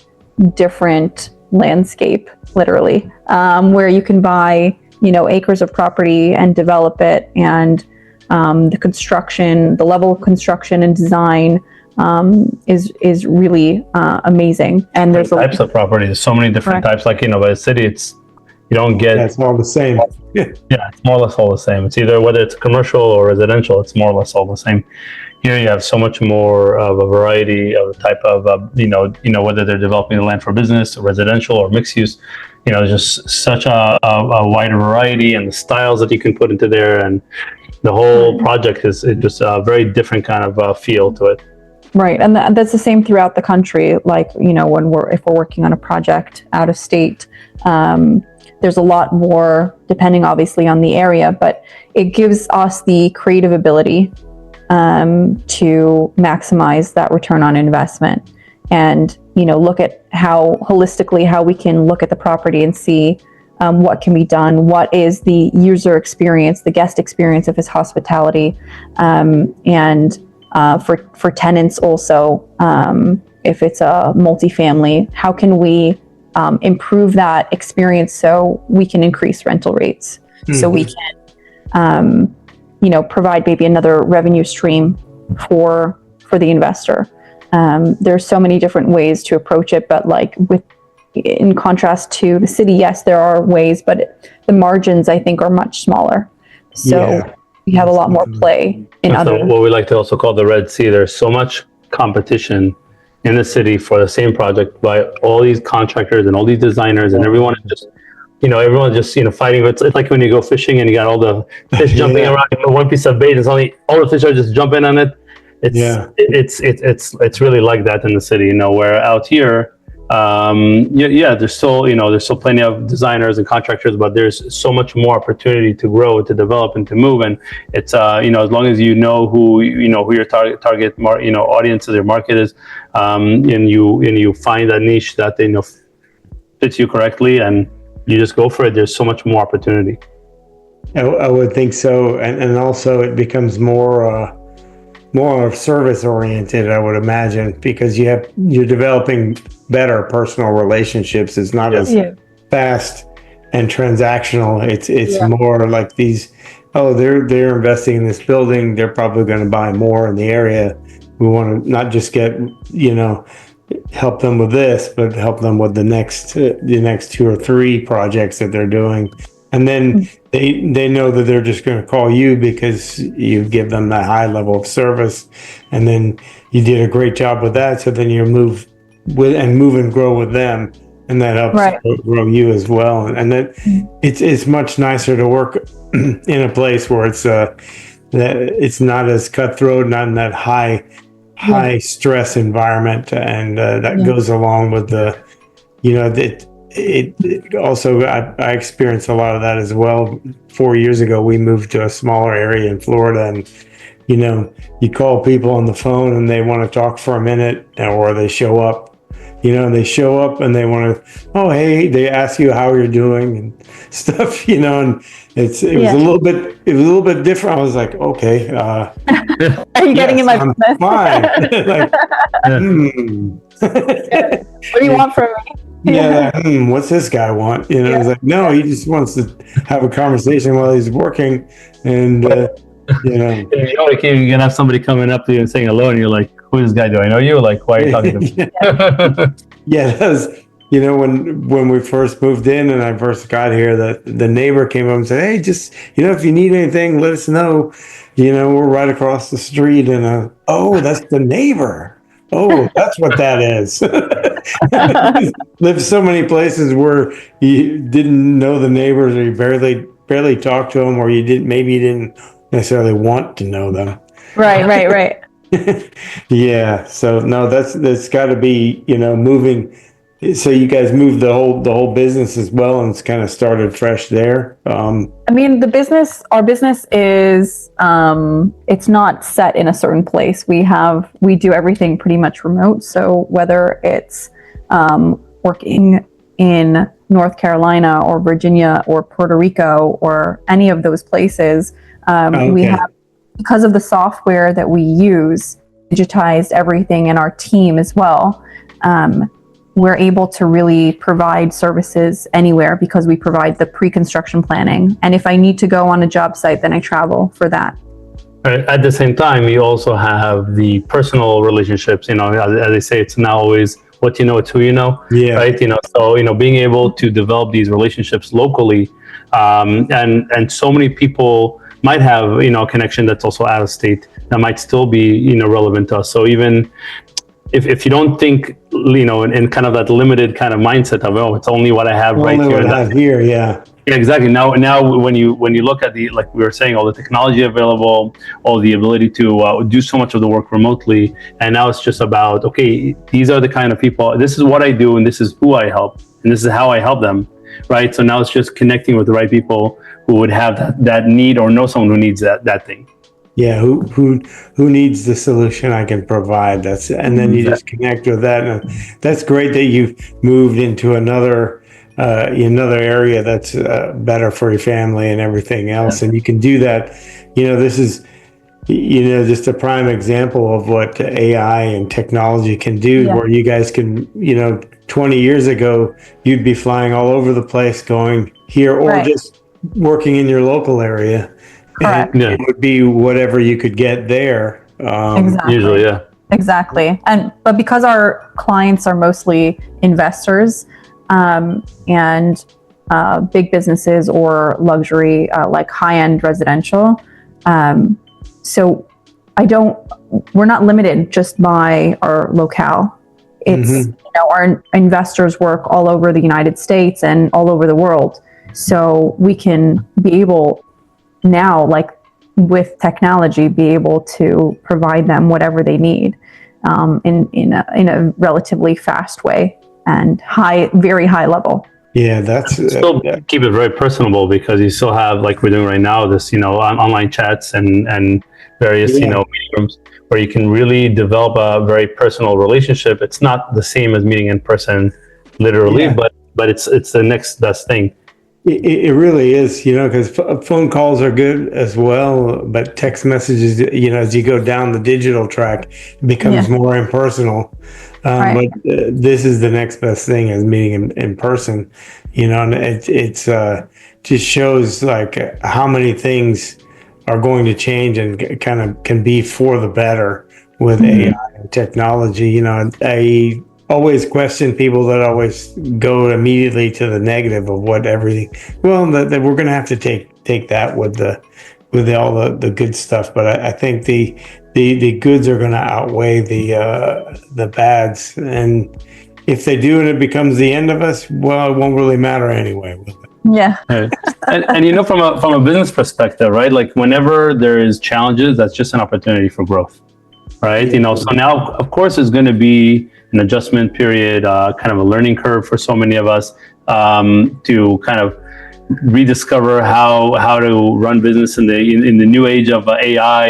different landscape, literally, where you can buy, acres of property and develop it, and the level of construction and design is really amazing. And there's types of property. There's so many different types. Like, by the city, you don't get. Yeah, it's all the same. Yeah, it's more or less all the same. It's either whether it's commercial or residential, it's more or less all the same. Here you have so much more of a variety of the type of, whether they're developing the land for business or residential or mixed use. There's just such a wider variety, and the styles that you can put into there, and the whole project is just a very different kind of feel to it. Right, and that's the same throughout the country. Like, if we're working on a project out of state, there's a lot more, depending obviously on the area, but it gives us the creative ability to maximize that return on investment, and look at how we can look at the property and see what can be done, what is the user experience, the guest experience of his hospitality, and for tenants also, if it's a multifamily, how can we improve that experience so we can increase rental rates, so we can provide maybe another revenue stream for the investor. There's so many different ways to approach it, but in contrast to the city, yes, there are ways, but the margins, I think, are much smaller. So we have a lot more play in other. What we like to also call the Red Sea. There's so much competition in the city for the same project by all these contractors and all these designers, and everyone is just fighting. It's like when you go fishing and you got all the fish jumping around one piece of bait, and suddenly all the fish are just jumping on it. It's really like that in the city, where out here, there's still plenty of designers and contractors, but there's so much more opportunity to grow, to develop, and to move. And it's as long as who your target audience is, your market is, and you find a niche that fits you correctly, and you just go for it. There's so much more opportunity. I would think so, and also it becomes more service oriented, I would imagine, because you're developing better personal relationships. It's not as fast and transactional. It's more like these. Oh, they're investing in this building. They're probably going to buy more in the area. We want to not just get help them with this, but help them with the next 2 or 3 projects that they're doing. And then they know that they're just going to call you because you give them that high level of service, and then you did a great job with that. So then you move and grow with them, and that helps Right. grow you as well. And that it's much nicer to work in a place where that it's not as cutthroat, not in that high stress environment, and that goes along with it also, I experienced a lot of that as well. 4 years ago, we moved to a smaller area in Florida, and you call people on the phone and they want to talk for a minute, or they show up. And they want to, oh, hey, they ask you how you're doing and stuff, and it was a little bit different. I was like, okay, are you getting in my I'm business? fine. Like, What do you want from me? What's this guy want? It's like, no, he just wants to have a conversation while he's working, and like you can have somebody coming up to you and saying hello, and you're like, who is this guy? Do I know you? Like, why are you talking to me? That was, when we first moved in and I first got here, the neighbor came up and said, hey, just, if you need anything, let us know. We're right across the street, and oh, that's the neighbor. Oh, that's what that is. Lived so many places where you didn't know the neighbors, or you barely talked to them, or you didn't necessarily want to know them. Right. Yeah. So no, that's got to be, moving. So you guys moved the whole business as well, and it's kind of started fresh there. I mean, our business is, it's not set in a certain place. We do everything pretty much remote. So whether it's working in North Carolina or Virginia or Puerto Rico or any of those places, we have, because of the software that we use, digitized everything in our team as well. We're able to really provide services anywhere because we provide the pre-construction planning. And if I need to go on a job site, then I travel for that. At the same time, you also have the personal relationships. As they say, it's not always what you know, it's who you know. Yeah. Right. So being able to develop these relationships locally, and so many people might have a connection that's also out of state that might still be relevant to us. So even if you don't think in kind of that limited kind of mindset of, it's only what I have right here. What I have here, yeah. Exactly. Now when you look at like we were saying, all the technology available, all the ability to do so much of the work remotely, and now it's just about, okay, these are the kind of people, this is what I do, and this is who I help, and this is how I help them, right? So now it's just connecting with the right people who would have that need, or know someone who needs that thing. Yeah, who needs the solution I can provide. And then you just connect with that, and that's great that you've moved into another area that's better for your family and everything else, and you can do that. This is just a prime example of what AI and technology can do, where you guys can 20 years ago you'd be flying all over the place going here, or just working in your local area. Correct. It would be whatever you could get there. Exactly. Usually, yeah. Exactly. But because our clients are mostly investors, and big businesses or luxury, like high-end residential, so we're not limited just by our locale. It's, our investors work all over the United States and all over the world. So we can be able now, like with technology, be able to provide them whatever they need, in a relatively fast way and very high level. Yeah, that's still keep it very personable, because you still have, like we're doing right now, this online chats and various meeting rooms where you can really develop a very personal relationship. It's not the same as meeting in person, literally, but it's the next best thing. It really is, because phone calls are good as well, but text messages, as you go down the digital track, it becomes more impersonal. But this is the next best thing, is meeting in person, and it's just shows like how many things are going to change and kind of can be for the better with AI and technology. always question people that always go immediately to the negative of what everything. Well, that we're going to have to take that with all the good stuff. But I think the goods are going to outweigh the bads, and if they do and it becomes the end of us, well, it won't really matter anyway. Yeah. Right. And you know, from a business perspective, right? Like whenever there is challenges, that's just an opportunity for growth, right? You know, so now, of course, there's going to be an adjustment period, kind of a learning curve for so many of us, to kind of rediscover how to run business in the new age of AI,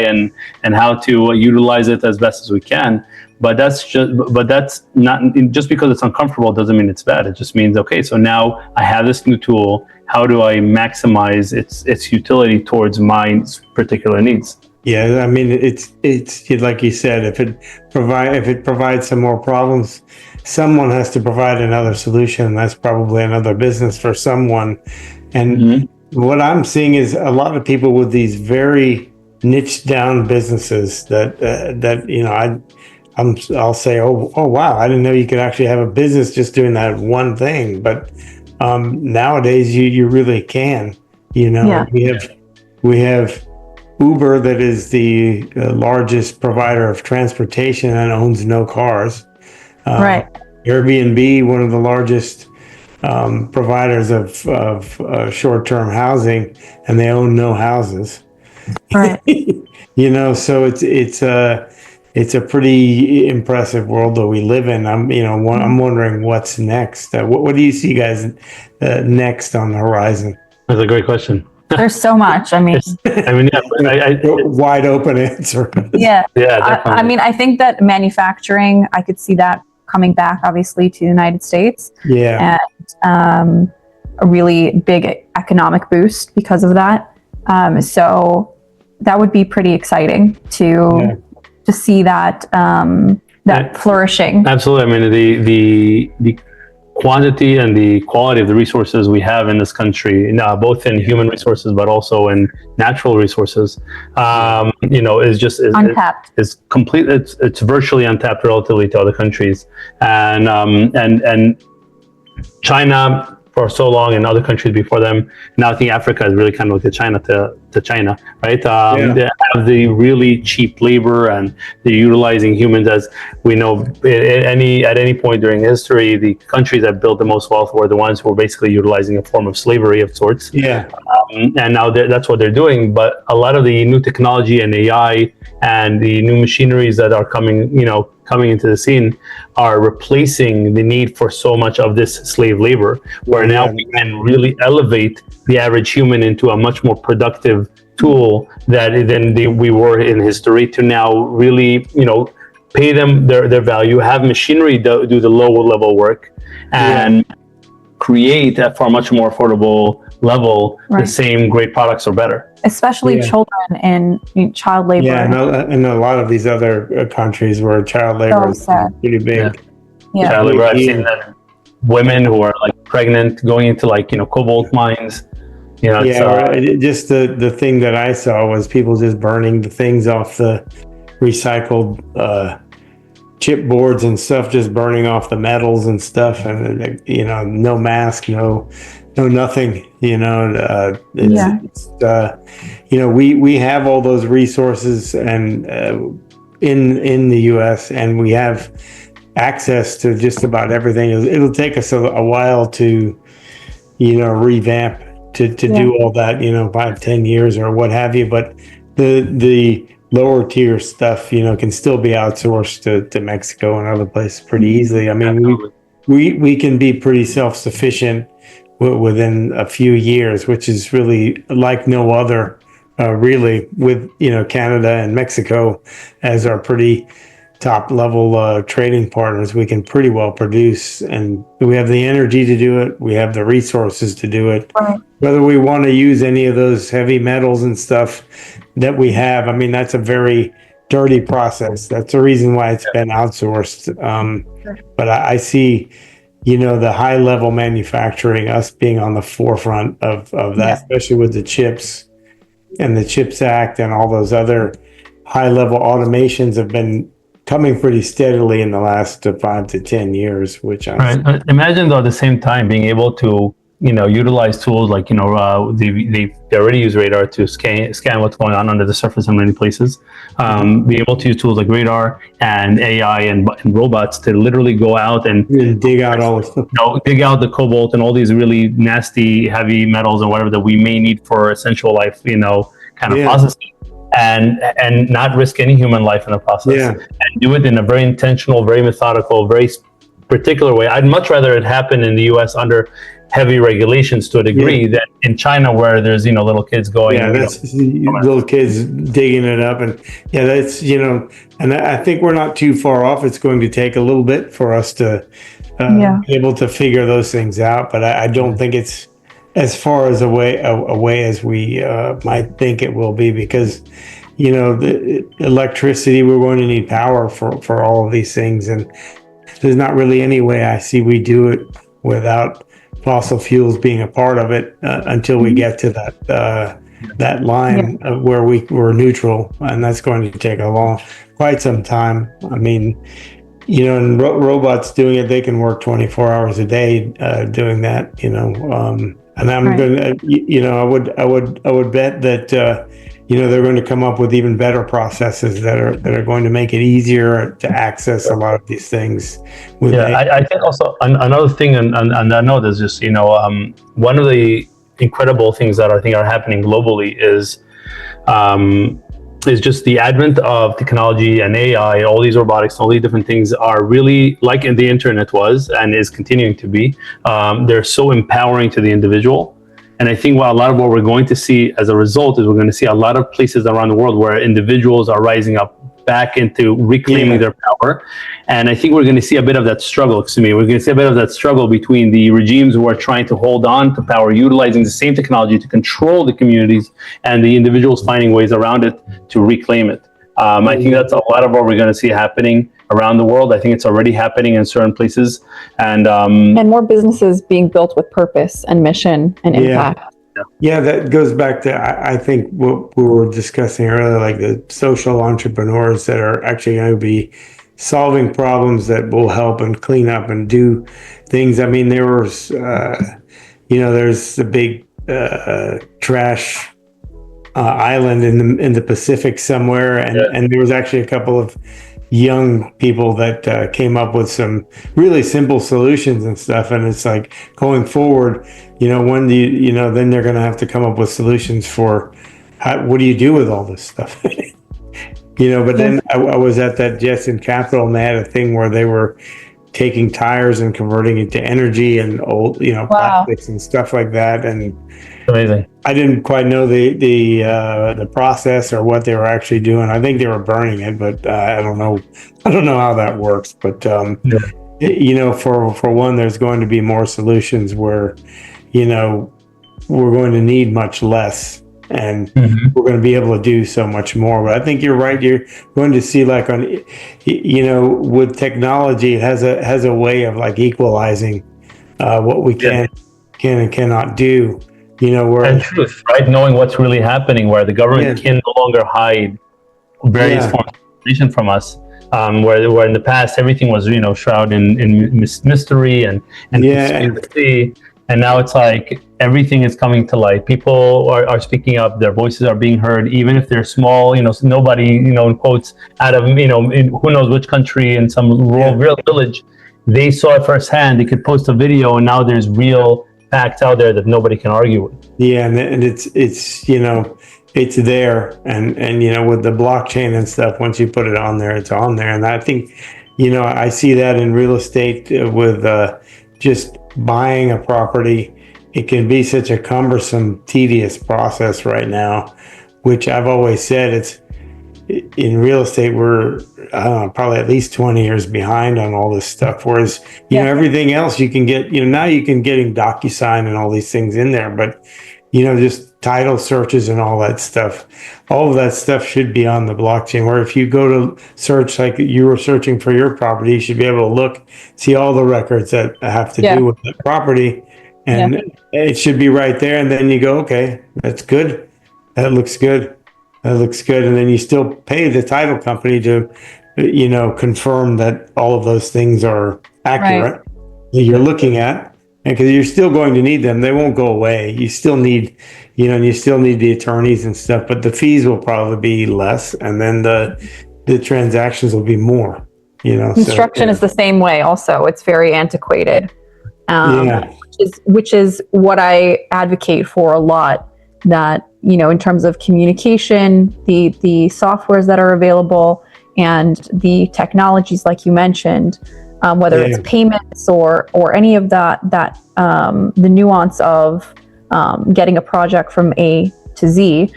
and how to utilize it as best as we can. But that's not just because it's uncomfortable doesn't mean it's bad. It just means, okay, so now I have this new tool. How do I maximize its utility towards my particular needs? Yeah, I mean, it's like you said, if it provides some more problems, someone has to provide another solution. That's probably another business for someone. And what I'm seeing is a lot of people with these very niche down businesses that you know, I'll say, oh wow, I didn't know you could actually have a business just doing that one thing. But nowadays you really can. You know, we have Uber, that is the largest provider of transportation and owns no cars. Right. Airbnb, one of the largest providers of short-term housing, and they own no houses. Right. You know, so it's a pretty impressive world that we live in. I'm wondering what's next. What do you see, guys, next on the horizon? That's a great question. There's so much. I mean, Wide open answer. yeah. Yeah, definitely. I mean, I think that manufacturing, I could see that coming back, obviously, to the United States. Yeah. And a really big economic boost because of that. So that would be pretty exciting to see that flourishing. Absolutely. I mean, the quantity and the quality of the resources we have in this country, both in human resources but also in natural resources, you know, is untapped. Is complete. It's virtually untapped relatively to other countries, and China for so long, and other countries before them. Now I think Africa is really kind of like China to China, right? They have the really cheap labor, and they're utilizing humans. As we know, at any point during history, the countries that built the most wealth were the ones who were basically utilizing a form of slavery of sorts. Yeah. And now that's what they're doing. But a lot of the new technology and AI and the new machineries that are coming into the scene are replacing the need for so much of this slave labor, where now we can really elevate the average human into a much more productive tool than we were in history, to now really, you know, pay them their value, have machinery do the lower level work, and create at far much more affordable level the same great products or better. Especially children in child labor. Yeah, and a lot of these other countries where child labor is pretty big. Yeah. Child labor, I've seen that women who are like pregnant going into cobalt mines. You know, just the thing that I saw was people just burning the things off the recycled chipboards and stuff, just burning off the metals and stuff, and no mask, no nothing. We have all those resources and in the U.S., and we have access to just about everything. It'll take us a while to revamp to do all that, 5-10 years or what have you, but the lower tier stuff can still be outsourced to Mexico and other places pretty easily. I mean, we can be pretty self-sufficient within a few years, which is really like no other, really, with Canada and Mexico as our pretty top level trading partners. We can pretty well produce, and we have the energy to do it. We have the resources to do it. Right. Whether we want to use any of those heavy metals and stuff that we have, I mean, that's a very dirty process. That's the reason why it's been outsourced. But I see the high level manufacturing, us being on the forefront of that, especially with the chips and the CHIPS Act and all those other high level automations have been coming pretty steadily in the last 5 to 10 years, which I Right. Imagine though at the same time being able to utilize tools like they already use radar to scan what's going on under the surface in many places. Be able to use tools like radar and AI and robots to literally go out and dig out all the stuff. dig out the cobalt and all these really nasty heavy metals and whatever that we may need for essential life, kind of processing, and not risk any human life in the process, and do it in a very intentional, very methodical, very particular way. I'd much rather it happen in the US under heavy regulations to a degree than in China where there's little kids going. That's little kids digging it up, and that's and I think we're not too far off. It's going to take a little bit for us to be able to figure those things out, but I don't think it's as far as away as we might think it will be, because the electricity, we're going to need power for all of these things, and there's not really any way I see we do it without fossil fuels being a part of it until we get to that line where we're neutral, and that's going to take quite some time. I mean, and robots doing it, they can work 24 hours a day doing that. And I'm going to, I would bet that they're going to come up with even better processes that are going to make it easier to access a lot of these things. I think also another thing, and I know there's just one of the incredible things that I think are happening globally is just the advent of technology and AI. All these robotics, all these different things are really like the internet was and is continuing to be. They're so empowering to the individual. And I think a lot of what we're going to see as a result is we're going to see a lot of places around the world where individuals are rising up back into reclaiming their power. And I think we're going to see a bit of that struggle. We're going to see a bit of that struggle between the regimes who are trying to hold on to power, utilizing the same technology to control the communities, and the individuals finding ways around it to reclaim it. I think that's a lot of what we're going to see happening around the world. I think it's already happening in certain places, and more businesses being built with purpose and mission and impact. Yeah, that goes back to I think what we were discussing earlier, like the social entrepreneurs that are actually going to be solving problems that will help and clean up and do things. I mean, there was, there's the big trash island in the Pacific somewhere, and there was actually a couple of young people that came up with some really simple solutions and stuff. And it's like, going forward, when do then they're going to have to come up with solutions for what do you do with all this stuff? But then I was at that Jetson Capital, and they had a thing where they were taking tires and converting it to energy and old, plastics and stuff like that. And amazing. I didn't quite know the process or what they were actually doing. I think they were burning it, but I don't know how that works. But for one, there's going to be more solutions where we're going to need much less, and we're going to be able to do so much more. But I think you're right. You're going to see, like, on with technology, it has a way of like equalizing what we can and cannot do. And truth, right? Knowing what's really happening, where the government can no longer hide various forms of information from us. Where in the past everything was shrouded in mystery and conspiracy, and now it's like everything is coming to light. People are speaking up; their voices are being heard, even if they're small. Nobody, in quotes, out of in who knows which country, in some rural village, they saw it firsthand. They could post a video, and now there's real facts out there that nobody can argue with. Yeah, and it's it's there, and with the blockchain and stuff, once you put it on there, it's on there. And I think I see that in real estate with just buying a property. It can be such a cumbersome, tedious process right now, which I've always said it's in real estate, we're probably at least 20 years behind on all this stuff. Whereas, everything else you can get, now you can get in DocuSign and all these things in there, but, just title searches and all that stuff should be on the blockchain. Where if you go to search, like you were searching for your property, you should be able to see all the records that have to do with the property, and it should be right there. And then you go, okay, that's good. That looks good. And then you still pay the title company to confirm that all of those things are accurate that you're looking at. And because you're still going to need them, they won't go away. You still need, and you still need the attorneys and stuff, but the fees will probably be less, and then the transactions will be more. Construction is the same way. Also, it's very antiquated, which is what I advocate for a lot. That in terms of communication, the softwares that are available, and the technologies, like you mentioned. Whether it's payments or any of that the nuance of getting a project from A to Z,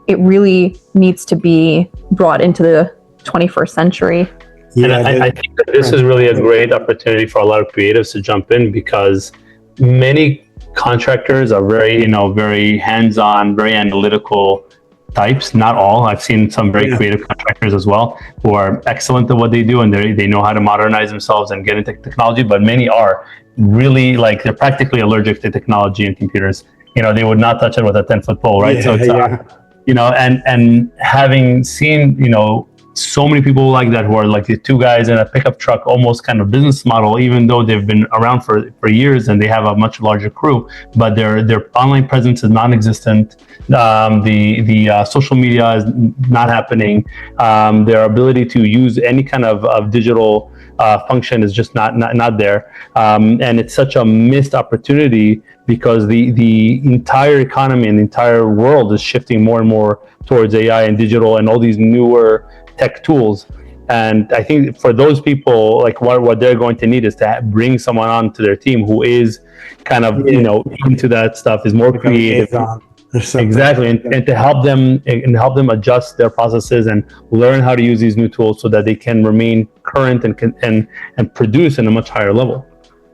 it really needs to be brought into the 21st century. And I think that this is really a great opportunity for a lot of creatives to jump in, because many contractors are very, very hands-on, very analytical types. Not all. I've seen some very creative contractors as well who are excellent at what they do, and they know how to modernize themselves and get into technology. But many are really they're practically allergic to technology and computers. They would not touch it with a 10-foot pole, right? So it's and having seen so many people like that, who are like the two guys in a pickup truck, almost kind of business model, even though they've been around for years and they have a much larger crew, but their online presence is non-existent. The social media is not happening. Their ability to use any kind of digital function is just not there. And it's such a missed opportunity, because the entire economy and the entire world is shifting more and more towards AI and digital and all these newer tech tools. And I think for those people, what they're going to need is to bring someone on to their team who is kind of into that stuff, is more creative. Exactly, and to help them adjust their processes and learn how to use these new tools so that they can remain current and produce in a much higher level.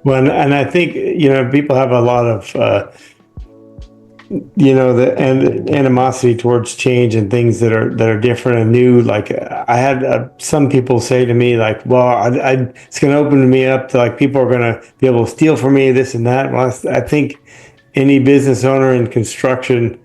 Well, and I think people have a lot of the animosity towards change and things that are different and new. Like I had some people say to me, it's going to open me up to people are going to be able to steal from me, this and that. Well, I think any business owner in construction,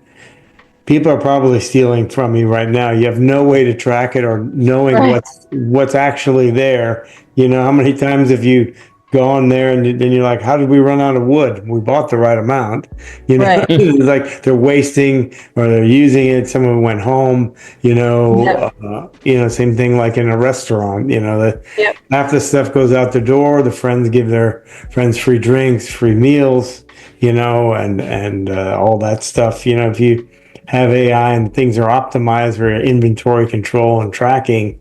people are probably stealing from you right now. You have no way to track it or knowing what's actually there. How many times have you gone there and then you're like, how did we run out of wood? We bought the right amount. It's like they're wasting or they're using it. Someone went home. Same thing like in a restaurant. Half the stuff goes out the door. The friends give their friends free drinks, free meals. And all that stuff. If you have AI and things are optimized for inventory control and tracking,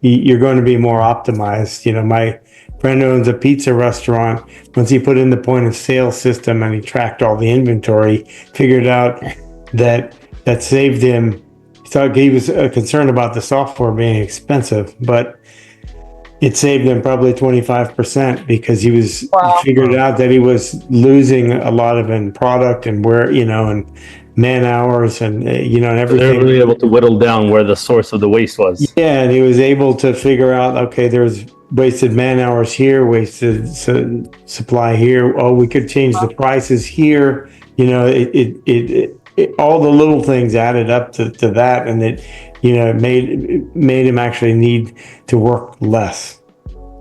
you're going to be more optimized. My friend owns a pizza restaurant. Once he put in the point of sale system and he tracked all the inventory, figured out that saved him. He thought he was concerned about the software being expensive, but it saved him probably 25% because he figured out that he was losing a lot of in product and and man hours and and everything. They're really able to whittle down where the source of the waste was. Yeah, and he was able to figure out, okay, there's wasted man hours here, wasted supply here. Oh, we could change the prices here. All the little things added up to that, and it made him actually need to work less.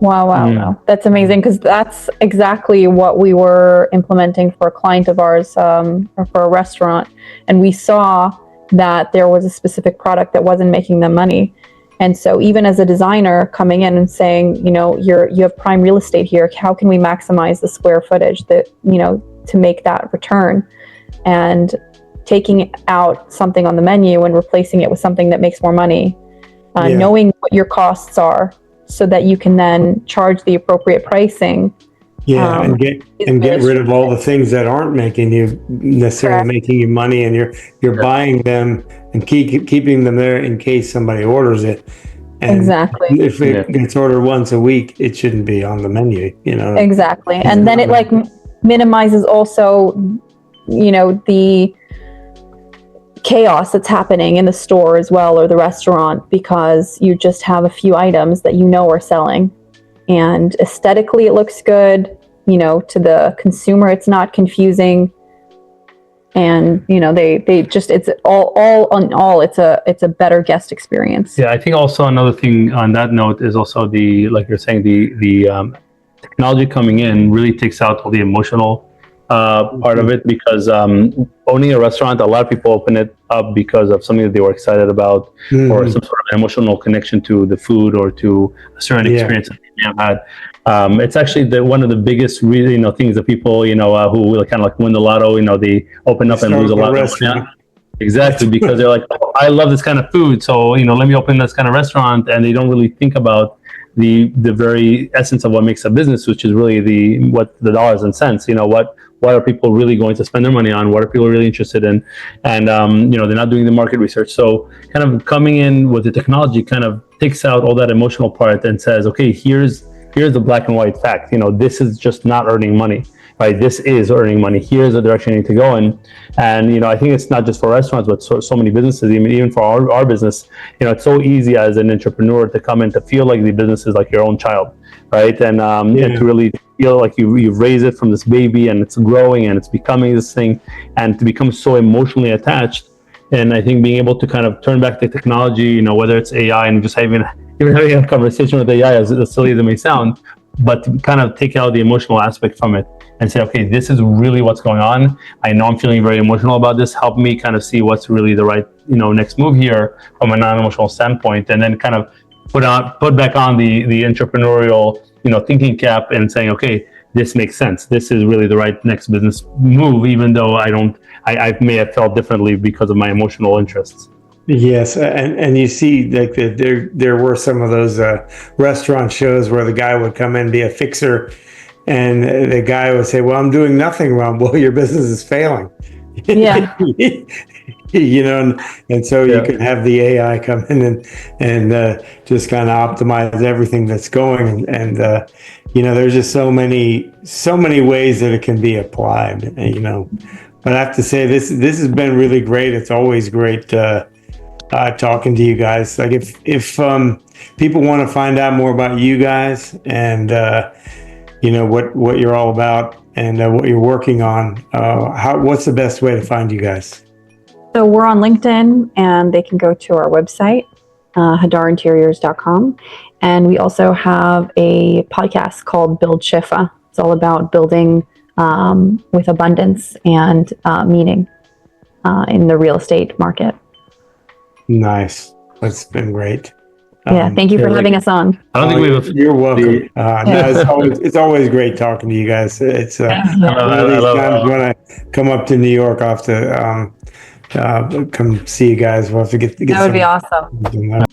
Wow. That's amazing, because that's exactly what we were implementing for a client of ours, or for a restaurant. And we saw that there was a specific product that wasn't making them money. And so even as a designer coming in and saying, you have prime real estate here, how can we maximize the square footage that, to make that return? And taking out something on the menu and replacing it with something that makes more money, knowing what your costs are, so that you can then charge the appropriate pricing. And get rid of all the things that aren't making you necessarily making you money, and you're buying them and keeping them there in case somebody orders it. And exactly. If it gets ordered once a week, it shouldn't be on the menu. Exactly, and then it minimizes also, the chaos that's happening in the store as well, or the restaurant, because you just have a few items that are selling, and aesthetically it looks good, to the consumer it's not confusing, and they just, it's all on all, it's a better guest experience. Yeah, I think also another thing on that note is also like you're saying, the technology coming in really takes out all the emotional part of it, because owning a restaurant, a lot of people open it up because of something that they were excited about, or some sort of emotional connection to the food or to a certain experience that they may have had. It's actually one of the biggest really things that people who will kind of like win the lotto, they open up and lose a lot of money. Exactly, because they're like, oh, I love this kind of food, so let me open this kind of restaurant, and they don't really think about the very essence of what makes a business, which is really the dollars and cents. What are people really going to spend their money on? What are people really interested in? And they're not doing the market research. So kind of coming in with the technology kind of takes out all that emotional part and says, okay, here's the black and white fact. This is just not earning money. Right, this is earning money. Here's the direction you need to go in, and I think it's not just for restaurants, but so many businesses. Even for our business, it's so easy as an entrepreneur to come in to feel like the business is like your own child, right? And to really feel like you raise it from this baby, and it's growing and it's becoming this thing, and to become so emotionally attached. And I think being able to kind of turn back the technology, whether it's AI, and just even having a conversation with AI, as silly as it may sound, but to kind of take out the emotional aspect from it and say, okay, this is really what's going on. I know I'm feeling very emotional about this. Help me kind of see what's really the right, next move here from a non-emotional standpoint, and then kind of put back on the entrepreneurial, thinking cap, and saying, okay, this makes sense. This is really the right next business move, even though I may have felt differently because of my emotional interests. Yes, and you see, like there were some of those restaurant shows where the guy would come in, be a fixer, and the guy would say, "Well, I'm doing nothing wrong." Well, your business is failing. Yeah. And so you can have the AI come in and just kind of optimize everything that's going, and there's just so many ways that it can be applied. But I have to say, this has been really great. It's always great talking to you guys. Like if people want to find out more about you guys and what you're all about and what you're working on, what's the best way to find you guys? So we're on LinkedIn, and they can go to our website, hadarinteriors.com. And we also have a podcast called Build Shifa. It's all about building with abundance and meaning in the real estate market. Nice. That's been great. Yeah, thank you for having us on. I don't think you're welcome. It's always great talking to you guys. It's one of these times when I come up to New York, I'll have to come see you guys. We'll have to get that would be awesome.